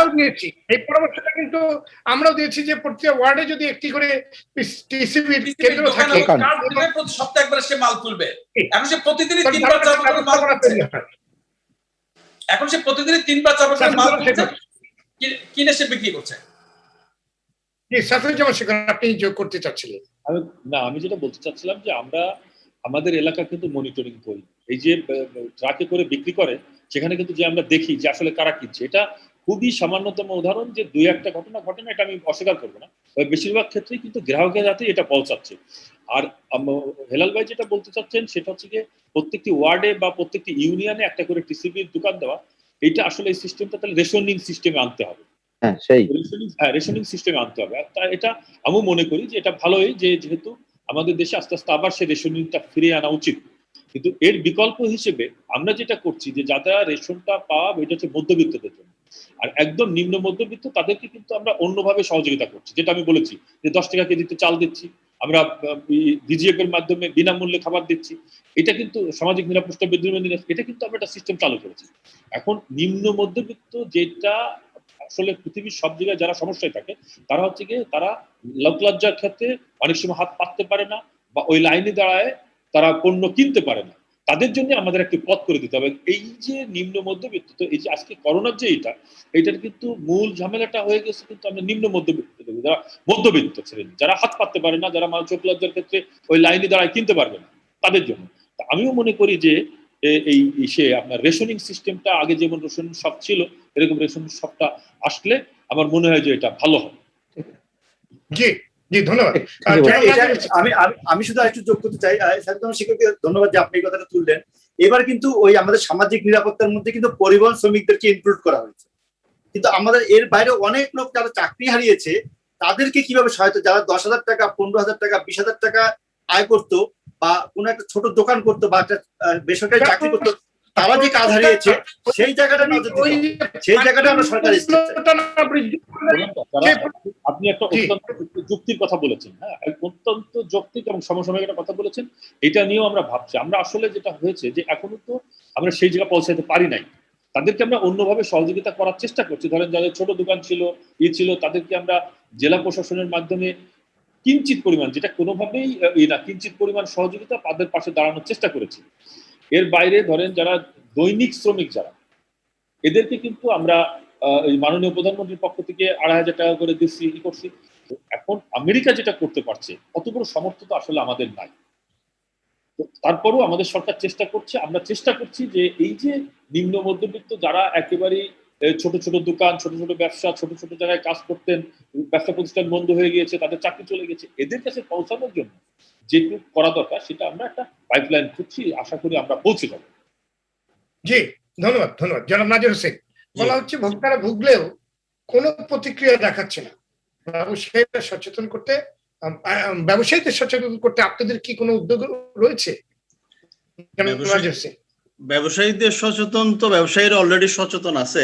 এই পরামর্শটা কিন্তু আমরাও দিয়েছি যে প্রত্যেক ওয়ার্ডে যদি একটি করে টিসিবি কেন্দ্র থাকে, প্রতি সপ্তাহে একবার সে মাল তুলবে। এখন সে প্রতিদিনই 3 বার 4 বার করে মাল তুলছে, এখন সে প্রতিদিনই 3 বার 4 বার করে মাল তুলছে, কিনে সে বিক্রি করছে। আপনি যোগ করতে চাচ্ছিলেন? আমি যেটা বলতে চাচ্ছিলাম যে আমরা আমাদের এলাকা কিন্তু মনিটরিং করি। এই যে ট্রাকে করে বিক্রি করে, সেখানে কিন্তু যে আমরা দেখি যে আসলে কারা কিনছে, এটা খুবই সামান্যতম উদাহরণ যে দুই একটা ঘটনা ঘটে না, এটা আমি অস্বীকার করবো না। বেশিরভাগ ক্ষেত্রেই কিন্তু গ্রাহকের হাতে এটা পৌঁছাচ্ছে। আর হেলাল ভাই যেটা বলতে চাচ্ছেন সেটা হচ্ছে যে প্রত্যেকটি ওয়ার্ডে বা প্রত্যেকটি ইউনিয়নে একটা করে টিসিবির দোকান দেওয়া, এটা আসলে এই সিস্টেমটা তাহলে রেশনিং সিস্টেমে আনতে হবে। রেশনিং সিস্টেমে আনতে হবে। এটা আমি মনে করি যে এটা ভালোই, যে যেহেতু আমাদের দেশে আস্তে আস্তে আবার সেই রেশনিংটা ফিরিয়ে আনা উচিত। কিন্তু এর বিকল্প হিসেবে আমরা যেটা করছি যে যারা রেশনটা পাওয়া, এটা হচ্ছে মধ্যবিত্তদের জন্য, আর একদম নিম্ন মধ্যবিত্ত তাদেরকে কিন্তু আমরা অন্যভাবে সহযোগিতা করছি। যেটা আমি বলেছি যে 10 টাকা কেজিতে চাল দিচ্ছি, আমরা বিজিএফ এর মাধ্যমে বিনামূল্যে খাবার দিচ্ছি, এটা কিন্তু সামাজিক নিরাপত্তা বৃদ্ধির, এটা কিন্তু আমরা একটা সিস্টেম চালু করেছি। এখন নিম্ন মধ্যবিত্ত যেটা আসলে পৃথিবীর সব জায়গায় যারা সমস্যায় থাকে, তারা হচ্ছে গিয়ে তারা লোকলজ্জার ক্ষেত্রে অনেক সময় হাত পাততে পারে না, বা ওই লাইনে দাঁড়ায় তারা পণ্য কিনতে পারে না। তাদের জন্য আমাদের একটি পথ করে দিতে হবে। এই যে নিম্ন মধ্যবিত্ত, তো এই যে আজকে করোনার যে এইটার কিন্তু মূল ঝামেলাটা হয়ে গেছে কিন্তু আমরা নিম্ন মধ্যবিত্ত, যারা মধ্যবিত্ত শ্রেণী, যারা হাত পাততে পারে না, যারা চোখ লজ্জার ক্ষেত্রে ওই লাইনে দাঁড়ায় কিনতে পারবে না, তাদের জন্য। আমিও মনে করি যে এই আপনার রেশনিং সিস্টেমটা আগে যেমন রেশনিং শপ ছিল, এরকম রেশনিং শপটা আসলে আমার মনে হয় যে এটা ভালো হবে। জি ধন্যবাদ। আমি শুধু একটু যোগ করতে চাই, শিক্ষককে ধন্যবাদ যে আপনি এই কথাটা তুললেন। এবার কিন্তু ওই আমাদের সামাজিক নিরাপত্তার মধ্যে কিন্তু পরিবহন শ্রমিকদেরকে ইনক্লুড করা হয়েছে, কিন্তু আমাদের এর বাইরে অনেক লোক যারা চাকরি হারিয়েছে তাদেরকে কিভাবে সহায়তা, যারা 10,000 টাকা, 15,000 টাকা, 20,000 টাকা আয় করতো, বা কোনো একটা ছোট দোকান করতো, বা একটা বেসরকারি চাকরি করতো, তারা যে কাজ হারিয়েছে সেই জায়গাটা নজর দিতে হবে, সেই জায়গাটা আমরা সরকার আপনি একটা অত্যন্ত যুক্তির কথা বলেছেন। হ্যাঁ, অত্যন্ত যৌক্তিক এবং সমসাময়িক একটা কথা বলেছেন। এটা নিয়েও আমরা ভাবছি। আমরা আসলে যেটা হয়েছে যে এখনো তো আমরা সেই জায়গা পৌঁছাতে পারি নাই, তাদেরকে আমরা অন্যভাবে সহযোগিতা করার চেষ্টা করছি। ধরেন যাদের ছোট দোকান ছিল, ছিল, তাদেরকে আমরা জেলা প্রশাসনের মাধ্যমে কিঞ্চিত পরিমাণ, যেটা কোনোভাবেই না, কিঞ্চিত পরিমাণ সহযোগিতা তাদের পাশে দাঁড়ানোর চেষ্টা করেছি। এর বাইরে ধরেন যারা দৈনিক শ্রমিক, যারা এদেরকে কিন্তু আমরা মাননীয় প্রধানমন্ত্রীর পক্ষ থেকে 2,500 টাকা করে দিচ্ছি, করছি। এখন আমেরিকা যেটা করতে পারছে, অত বড় সামর্থ্য তো আসলে আমাদের নাই। তারপরও আমাদের সরকার চেষ্টা করছে, আমরা চেষ্টা করছি যে এই যে নিম্ন মধ্যবিত্ত যারা একেবারেই ছোট ছোট দোকান, ছোট ছোট ব্যবসা, ছোট ছোট জায়গায় কাজ করতেন, ব্যবসা প্রতিষ্ঠান বন্ধ হয়ে গিয়েছে, তাদের চাকরি চলে গেছে, এদের কাছে পৌঁছানোর জন্য যেটুকু করা দরকার সেটা আমরা একটা পাইপলাইন করছি, আশা করি আমরা পৌঁছে যাব। জি ধন্যবাদ। জনাব নাজির হোসেন, বলা হচ্ছে ভোক্তারা ভুগলেও কোনো প্রতিক্রিয়া দেখাচ্ছে না, সেটা সচেতন করতে ব্যবসায়ীদের সচেতন করতে আপনাদের কি কোনো উদ্যোগ রয়েছে? ব্যবসায়ীদের সচেতন তো ব্যবসায়ীরা অলরেডি সচেতন আছে,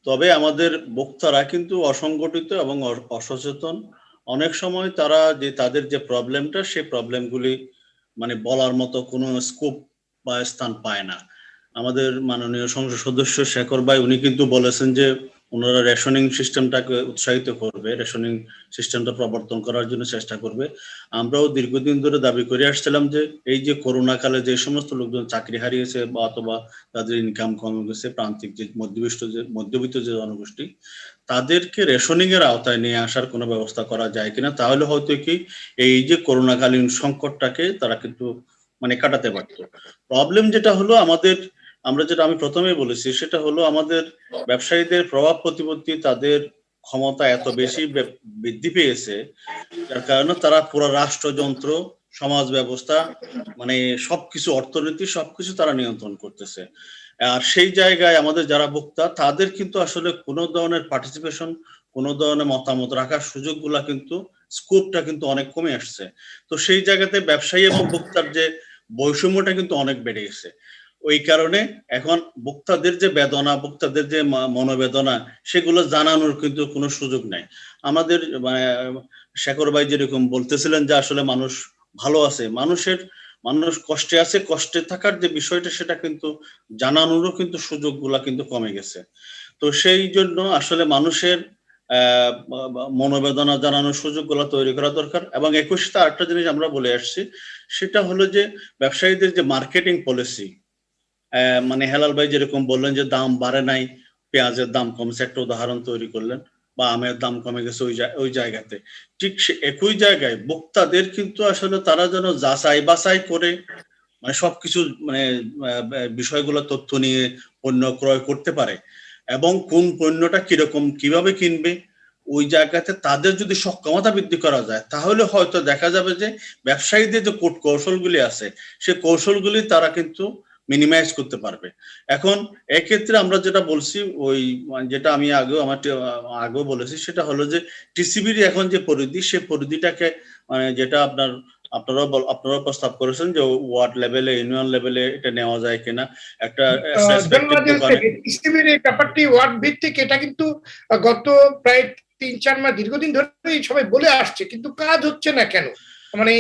তবে আমাদের বক্তারা কিন্তু অসংগঠিত এবং অসচেতন। অনেক সময় তারা যে তাদের যে প্রবলেমটা, সেই প্রবলেমগুলি মানে বলার মতো কোনো স্কোপ বা স্থান পায় না। আমাদের মাননীয় সংসদ সদস্য শেখর ভাই উনি কিন্তু বলেছেন যে ওনারা রেশনিং সিস্টেমটাকে উৎসাহিত করবে, রেশনিং সিস্টেমটা প্রবর্তন করার জন্য চেষ্টা করবে। আমরাও দীর্ঘদিন ধরে দাবি করে আসছিলাম যে এই যে করোনা কালে যে সমস্ত লোকজন চাকরি হারিয়েছে বা অথবা তাদের ইনকাম কমে গেছে, প্রান্তিক যে মধ্যবিত্ত যে জনগোষ্ঠী, তাদেরকে রেশনিং এর আওতায় নিয়ে আসার কোনো ব্যবস্থা করা যায় কিনা, তাহলে হয়তো কি এই যে করোনাকালীন সংকটটাকে তারা কিন্তু মানে কাটাতে পারতো। প্রবলেম যেটা হলো আমাদের, আমি প্রথমেই বলেছি, সেটা হলো আমাদের ব্যবসায়ীদের প্রভাব প্রতিপত্তি, তাদের ক্ষমতা এত বেশি বৃদ্ধি পেয়েছে, যার কারণে তারা পুরো রাষ্ট্রযন্ত্র, সমাজ ব্যবস্থা, মানে সবকিছু, অর্থনীতি সবকিছু তারা নিয়ন্ত্রণ করতেছে। আর সেই জায়গায় আমাদের যারা বক্তা, তাদের কিন্তু আসলে কোনো ধরনের পার্টিসিপেশন, কোনো ধরনের মতামত রাখার সুযোগগুলা কিন্তু, স্কোপটা কিন্তু অনেক কমে আসছে। তো সেই জায়গাতে ব্যবসায়ী এবং বক্তার যে বৈষম্যটা কিন্তু অনেক বেড়ে গেছে। ওই কারণে এখন বক্তাদের যে বেদনা, বক্তাদের যে মনোবেদনা, সেগুলো জানানোর কিন্তু কোনো সুযোগ নাই আমাদের। শেখর ভাই যেরকম বলতেছিলেন যে আসলে মানুষ ভালো আছে, মানুষ কষ্টে আছে, কষ্টে থাকার যে বিষয়টা, সেটা কিন্তু জানানোরও কিন্তু সুযোগগুলা কিন্তু কমে গেছে। তো সেই জন্য আসলে মানুষের মনোবেদনা জানানোর সুযোগগুলো তৈরি করা দরকার। এবং 21তে আরেকটা জিনিস আমরা বলে আসছি, সেটা হলো যে ব্যবসায়ীদের যে মার্কেটিং পলিসি, মানে হেলাল ভাই যেরকম বললেন যে দাম বাড়ে নাই, পেঁয়াজের দাম কমছে, একটা উদাহরণ তৈরি করলেন, বা আমের দাম কমে গেছে ওই জায়গাতে, ঠিক সে একই জায়গায় বক্তাদের কিন্তু আসলে তারা যেন যাচাই বাছাই করে মানে সবকিছু মানে বিষয়গুলো তথ্য নিয়ে পণ্য ক্রয় করতে পারে, এবং কোন পণ্যটা কিরকম কিভাবে কিনবে, ওই জায়গাতে তাদের যদি সক্ষমতা বৃদ্ধি করা যায়, তাহলে হয়তো দেখা যাবে যে ব্যবসায়ীদের যে কৌশলগুলি আছে, সে কৌশলগুলি তারা কিন্তু মিনিমাইজ করতে পারবে। এখন এক্ষেত্রে আমরা যেটা বলছি, ওই যেটা আমি আগেও বলেছি, সেটা হলো যে টিসিবির এখন যে পরিধি, সে পরিধিটাকে মানে যেটা আপনারা প্রস্তাব করেছেন যে ওয়ার্ড লেভেলে, ইউনিয়ন লেভেলে এটা নেওয়া যায় কিনা, একটা টিসিবির এই ব্যাপারটি ওয়ার্ড ভিত্তিক, এটা কিন্তু গত প্রায় 3-4 মাস দীর্ঘদিন ধরে সবাই বলে আসছে, কিন্তু কাজ হচ্ছে না কেন? মানে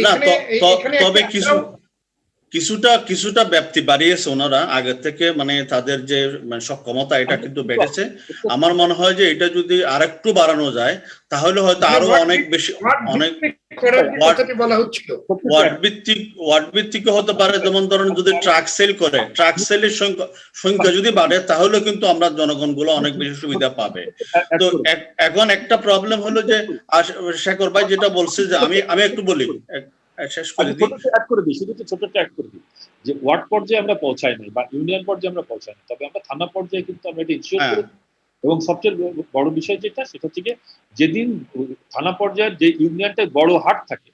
তবে কিছুটা ব্যাপ্তি বাড়িয়েছে ওনারা আগের থেকে, মানে তাদের যে সক্ষমতা, এটা কিন্তু বেড়েছে। আমার মনে হয় যে এটা যদি আরেকটু বাড়ানো যায়, তাহলে হয়তো আরো অনেক বেশি, অনেক ওয়ার্ড ভিত্তিক হতে পারে। যেমন ধরেন যদি ট্রাক সেল করে, ট্রাক সেলের সংখ্যা যদি বাড়ে, তাহলে কিন্তু আমরা জনগণ গুলো অনেক বেশি সুবিধা পাবে। তো এখন একটা প্রবলেম হলো যে শেখর ভাই যেটা বলছে, যে আমি একটু বলি, শেষ করে দিই, শুধু ছোট ট্যাগ করে দিই যে ওয়ার্ড পর্যায়ে আমরা পৌঁছাই নাই বা ইউনিয়ন পর্যায়ে আমরা পৌঁছাই না, তবে আমরা থানা পর্যায়ে কিন্তু আমরা এটা ইনশিওর করি। এবং সবচেয়ে বড় বিষয় যেটা, সেটা হচ্ছে যেদিন থানা পর্যায়ের যে ইউনিয়নটা বড় হাট থাকে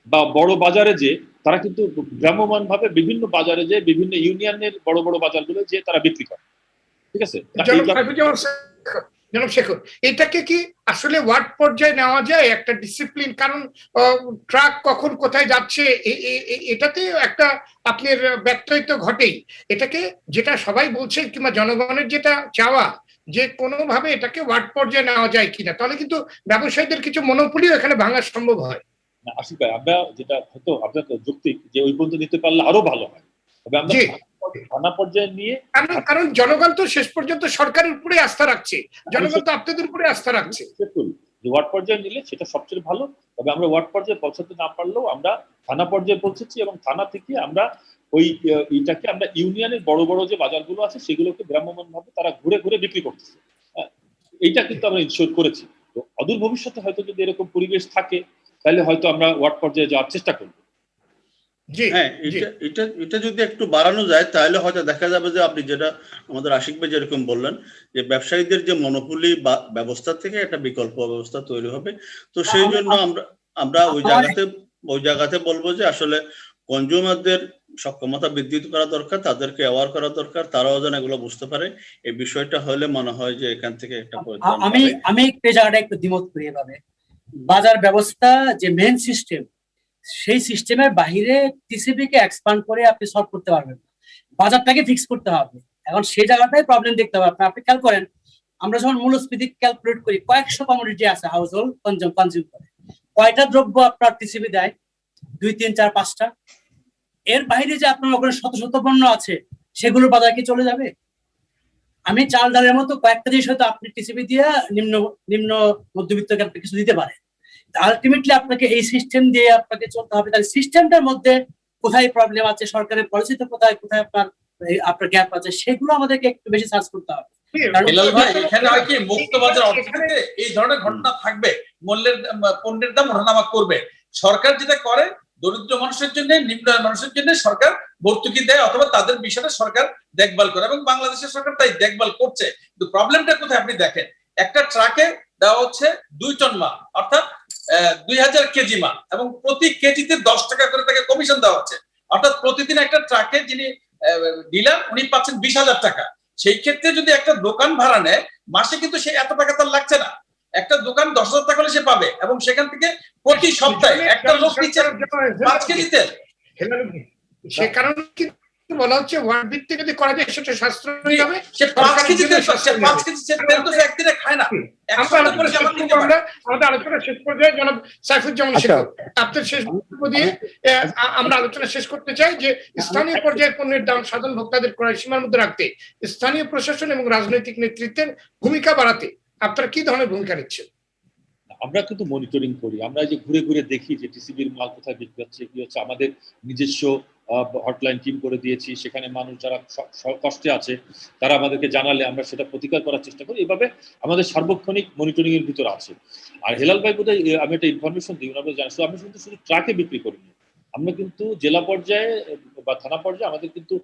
বা বড় বাজারে, যে তারা কিন্তু ভ্রাম্যমান ভাবে বিভিন্ন বাজারে, যে বিভিন্ন ইউনিয়নের বড় বড় বাজারগুলো যে তারা বিক্রি করে, ঠিক আছে। জনাব শেখর, এটাকে কি আসলে ওয়ার্ড পর্যায়ে নেওয়া যায় একটা ডিসিপ্লিন? কারণ ট্রাক কখন কোথায় যাচ্ছে, এটাতে একটা আপনার ব্যত্যয় তো ঘটেই। এটাকে যেটা সবাই বলছে, কিংবা জনগণের যেটা চাওয়া, যে কোনোভাবে এটাকে ওয়ার্ড পর্যায়ে নেওয়া যায় কিনা, তাহলে কিন্তু ব্যবসায়ীদের কিছু মনোপলিও এখানে ভাঙা সম্ভব হয়। আশিক ভাই, আমরা যেটা হয়তো আপনার যৌক্তিক যে ওই পর্যন্ত নিতে পারলে আরো ভালো হয়, তবে আমরা থানা পর্যায়ে নিয়ে, কারণ জনগণ তো শেষ পর্যন্ত সরকারের উপরে আস্থা রাখছে, জনগণ তো আপনাদের উপরে আস্থা রাখছে। ওয়ার্ড পর্যায়ে নিলে সেটা সবচেয়ে ভালো। তবে আমরা ওয়ার্ড পর্যায়ে পৌঁছাতে না পারলেও আমরা থানা পর্যায়ে পৌঁছেছি, এবং থানা থেকে আমরা ওই এইটাকে আমরা ইউনিয়নের বড় বড় যে বাজারগুলো আছে, সেগুলোকে ভ্রাম্যমান ভাবে তারা ঘুরে ঘুরে বিক্রি করতেছে। এইটা কিন্তু আমরা ইনশিওর করেছি। তো অদূর ভবিষ্যতে হয়তো যদি এরকম পরিবেশ থাকে, তাহলে হয়তো আমরা ওয়ার্ড পর্যায়ে যাওয়ার চেষ্টা করব। হ্যাঁ, এটা যদি একটু বাড়ানো যায়, তাহলে হয়তো দেখা যাবে যে আপনি যেটা আমাদের আশিক ভাই যেরকম বললেন, যে ব্যবসায়ীদের যে মনোপলি ব্যবস্থা থেকে একটা বিকল্প ব্যবস্থা তৈরি হবে। তো সেই জন্য আমরা ওই জায়গাতে বলবো যে আসলে কনজিউমারদের সক্ষমতা বৃদ্ধি করা দরকার, তাদেরকে অ্যাওয়ার করা দরকার, তারাও যেন এগুলো বুঝতে পারে। এই বিষয়টা হলে মনে হয় যে এখান থেকে একটা আমি এই জায়গাটা একটু দ্বিমত করি এভাবে, বাজার ব্যবস্থা যে মেন সিস্টেম, সেই সিস্টেমের বাহিরে টিসিবি কে এক্সপান্ড করে আপনি সলভ করতে পারবেন না, বাজারটাকে ফিক্স করতে হবে। এখন সেই জায়গাটাই প্রবলেম দেখতে হবে। আপনি খেয়াল করেন, আমরা যখন মূল্যস্ফীতি ক্যালকুলেট করি, কয়েকশো কমোডিটি আছে হাউস হোল্ড কনজিউম করে, কয়টা দ্রব্য আপনার টিসিবি দেয়? 2, 3, 4, 5টা। এর বাইরে যে আপনার ওখানে শত শত পণ্য আছে, সেগুলোর বাজার কি চলে যাবে? আমি চাল ডালের মতো কয়েকটা জিনিস হয়তো আপনি টিসিবি দিয়ে নিম্ন নিম্ন মধ্যবিত্তকে আপনি কিছু দিতে পারেন। আলটিমেটলি আপনাকে এই সিস্টেম দিয়ে আপনাকে চলতে হবে। তাহলে সিস্টেমটার মধ্যে কোথায় প্রবলেম আছে, সরকারের পলিসিতে কোথায় কোথায় আপনার গ্যাপ আছে, সেগুলো আমাদেরকে একটু বেশি সার্চ করতে হবে। হেলাল ভাই, এখানে হয় কি, মুক্ত বাজার অর্থনীতিতে এই ধরনের ঘটনা থাকবে, পণ্যের দাম ওঠানামা করবে। সরকার যেটা করে, দরিদ্র মানুষের জন্য, নিম্ন মানুষের জন্য সরকার ভর্তুকি দেয় অথবা তাদের বিষয়টা সরকার দেখভাল করে, এবং বাংলাদেশের সরকার তাই দেখভাল করছে। কিন্তু প্রবলেমটা কোথায় আপনি দেখেন, একটা ট্রাকে দেওয়া হচ্ছে 2 টন মাল, অর্থাৎ 2000 কেজি মাল, এবং প্রতি কেজিতে 10 টাকা করে তাকে কমিশন দেওয়া হচ্ছে। অর্থাৎ প্রতিদিন একটা ট্রাকে যিনি ডিলার, উনি পাচ্ছেন 20,000 টাকা। সেই ক্ষেত্রে যদি একটা দোকান ভাড়া নেয়, মাসে কিন্তু সে এত টাকা তার লাগছে না। একটা দোকান 10,000 টাকা হলে সে পাবে, এবং সেখান থেকে প্রতি সপ্তাহে একটা লোক নিচ্ছে 5 কেজি তেল। সে কারণে কিন্তু বলা হচ্ছে ওয়ার্ড ভিত্তিক যদি করা যায় সেটা সাশ্রয়ী হবে। সে 5 কেজি তেল পাচ্ছে, 5 কেজি তেল তো সে একদিনে খায় না। আমাদের আলোচনা শেষ পর্যায়ে জনাব সাইফুজ্জামান শিকর, আপনার শেষ বক্তব্য দিয়ে আমরা আলোচনা শেষ করতে চাই যে স্থানীয় পর্যায়ে পণ্যের দাম সাধারণ ভোক্তাদের ক্রয় সীমার মধ্যে রাখতে স্থানীয় প্রশাসন এবং রাজনৈতিক নেতৃত্বের ভূমিকা বাড়াতে আপনারা কি ধরনের ভূমিকা নিচ্ছেন? আমরা কিন্তু মনিটরিং করি, আমরা যে ঘুরে ঘুরে দেখি যে টিসিবির মাল কোথায় বিক্রি হচ্ছে, কি হচ্ছে। আমাদের নিজস্ব হটলাইন টিম করে দিয়েছি, সেখানে মানুষ যারা কষ্টে আছে তারা আমাদেরকে জানালে আমরা সেটা প্রতিকার করার চেষ্টা করি। এভাবে আমাদের সার্বক্ষণিক মনিটরিং এর ভিতরে আছে। আর হেলাল ভাই বোধহয় আমি একটা ইনফরমেশন দিই, আমরা জানি আমরা কিন্তু শুধু ট্রাকে বিক্রি করিনি, আমরা কিন্তু জেলা পর্যায়ে বা থানা পর্যায়ে আমাদের কিন্তু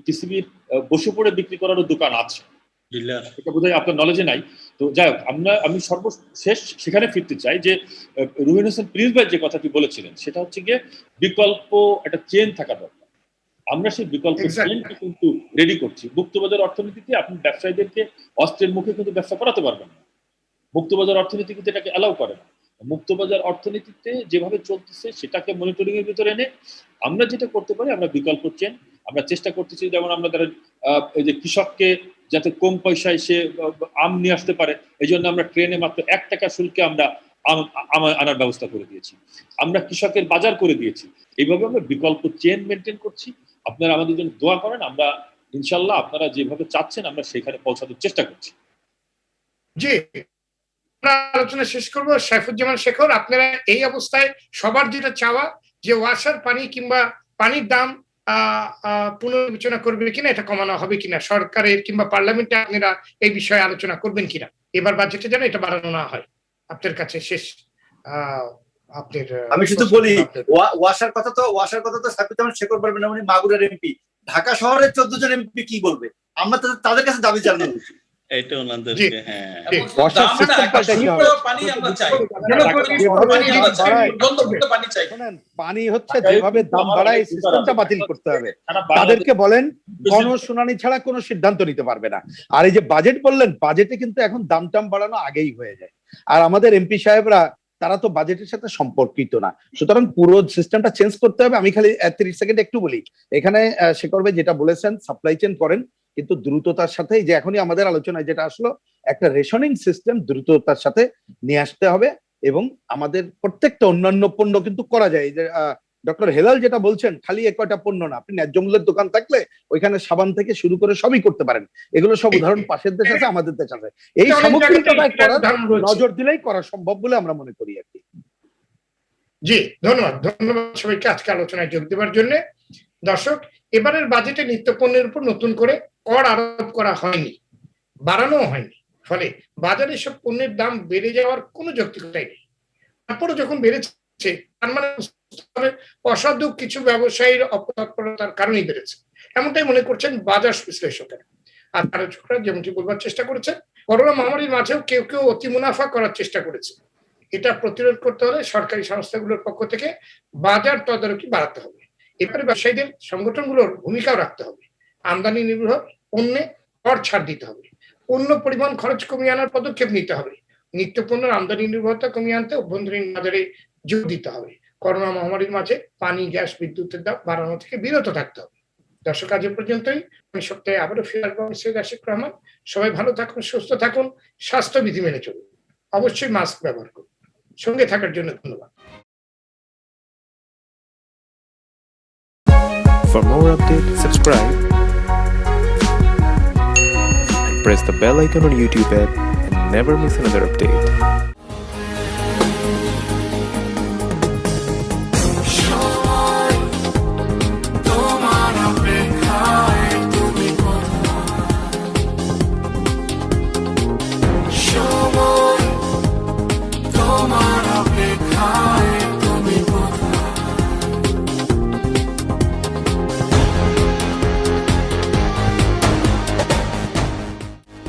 টিসিবির বসে পড়ে বিক্রি করারও দোকান আছে। এটা বোধহয় আপনার নলেজে নাই। তো যাই হোক, আমি সর্বশেষ সেখানে ফিরতে চাই যে রুহিন হোসেন প্রিন্স ভাই যে কথাটি বলেছিলেন, সেটা হচ্ছে গিয়ে বিকল্প একটা চেন থাকা দরকার। আমরা সেই বিকল্প চেনকে কিন্তু রেডি করছি। মুক্তবাজার অর্থনীতিতে আপনি ব্যবসায়ীদেরকে অস্ত্রের মুখে কিন্তু ব্যবসা করাতে পারবেন না। মুক্তবাজার অর্থনীতি কিন্তু এটাকে অ্যালাউ করে না। মুক্তবাজার অর্থনীতিতে যেভাবে চলতেছে সেটাকে মনিটরিং এর ভিতরে এনে আমরা যেটা করতে পারি, আমরা বিকল্প চেন আমরা চেষ্টা করতেছি। যেমন আমরা ধরেন এই যে কৃষককে যাতে কম পয়সায় সে আম নিয়ে আসতে পারে, এই জন্য আমরা ট্রেনে মাত্র 1 টাকা শুল্কে আমরা আম আনার ব্যবস্থা করে দিয়েছি। আমরা কৃষকের বাজার করে দিয়েছি। এইভাবে আমরা বিকল্প চেন মেনটেন করছি। আপনারা আমাদের জন্য দোয়া করেন, আমরা ইনশাল্লাহ আপনারা যেভাবে চাচ্ছেন আমরা সেখানে পৌঁছানোর চেষ্টা করছি। জি, আলোচনা শেষ করবো। সাইফুজ্জামান শেখর, আপনারা এই অবস্থায় সবার যেটা চাওয়া যে ওয়াসার পানি কিংবা পানির দাম পুনর্বিবেচনা করবে কিনা, এটা কমানো হবে কিনা, সরকারের কিংবা পার্লামেন্টে আপনারা এই বিষয়ে আলোচনা করবেন কিনা, এবার বাজেটে যেন এটা বাড়ানো না হয়। আপনার কাছে শেষ আপনার আমি শুধু বলি, ওয়াসার কথা তো সাইফুজ্জামান শেখর বলবেন না, উনি মাগুরার এমপি। ঢাকা শহরের 14 জন এমপি কি বলবে? আমরা তাদের কাছে দাবি জানানো উচিত। এটা ওনাদেরকে পানি হচ্ছে যেভাবে দাম বাড়ায় সিস্টেমটা বাতিল করতে হবে। তাদেরকে বলেন গণশুনানি ছাড়া কোনো সিদ্ধান্ত নিতে পারবে না। আর এই যে বাজেট বললেন, বাজেটে কিন্তু এখন দাম টাম বাড়ানো আগেই হয়ে যায়। আর আমাদের এমপি সাহেবরা তারা তো বাজেটের সাথে সম্পর্কিত না, সুতরাং পুরো সিস্টেমটা চেঞ্জ করতে হবে। আমি খালি 30 সেকেন্ড একটু বলি, এখানে শেখর ভাই যেটা বলেছেন সাপ্লাই চেইন করেন, কিন্তু দ্রুততার সাথে যে এখনই আমাদের আলোচনায় যেটা আসলো, একটা রেশনিং সিস্টেম দ্রুততার সাথে নিয়ে আসতে হবে। এবং আমাদের প্রত্যেকটা অন্যান্য পণ্য কিন্তু করা যায়। যে ডক্টর হেলাল যেটা বলছেন, খালি কয়টা পণ্য না, আপনি ন্যায্য মূল্যের দোকান থাকলে ওইখানে সাবান থেকে শুরু করে সবই করতে পারেন। এগুলো সব উদাহরণ পাশের দেশ আছে, আমাদের দেশ আছে। এই সামগ্রিকতায় করার নজর দিলেই করা সম্ভব বলে আমরা মনে করি আর কি। জি, ধন্যবাদ সবাইকে আজকে আলোচনায় যোগ দেওয়ার জন্য। দর্শক, এবারের বাজেটে নিত্য পণ্যের উপর নতুন করে কর আরোপ করা হয়নি, বাড়ানো হয়নি, ফলে বাজারে সব পণ্যের দাম বেড়ে যাওয়ার কোনো যৌক্তিকতাই নেই। তারপরে যখন বেড়েছে, তার মানে অসাধু কিছু ব্যবসায়ীর অপতৎপরতার কারণেই বেড়েছে, এমনটাই মনে করছেন বাজার বিশ্লেষকেরা। আর আলোচকরা যেমনটি বলবার চেষ্টা করেছে, করোনা মহামারীর মাঝেও কেউ কেউ অতি মুনাফা করার চেষ্টা করেছে। এটা প্রতিরোধ করতে হলে সরকারি সংস্থাগুলোর পক্ষ থেকে বাজার তদারকি বাড়াতে হবে। এবারে ব্যবসায়ীদের সংগঠনগুলোর ভূমিকাও রাখতে হবে। আমদানি নির্ভর পণ্যে কর ছাড় দিতে হবে, পণ্য পরিমাণ খরচ কমিয়ে আনার পদক্ষেপ নিতে হবে, নিত্যপণ্যের আমদানি নির্ভরতা কমিয়ে আনতে অভ্যন্তরীণ বাজারে জোর দিতে হবে। করোনা মহামারীর মাঝে পানি, গ্যাস, বিদ্যুতের দাম বাড়ানো থেকে বিরত থাকতে হবে। দর্শক, আজ এ পর্যন্তই। আমি সপ্তাহে আবারও ফিরে আসবো। আমি সৈয়দ আশিক রহমান। সবাই ভালো থাকুন, সুস্থ থাকুন, স্বাস্থ্যবিধি মেনে চলুন, অবশ্যই মাস্ক ব্যবহার করুন। সঙ্গে থাকার জন্য ধন্যবাদ। For more updates, subscribe and press the bell icon on YouTube app and never miss another update. সময় তোমার অপেক্ষায়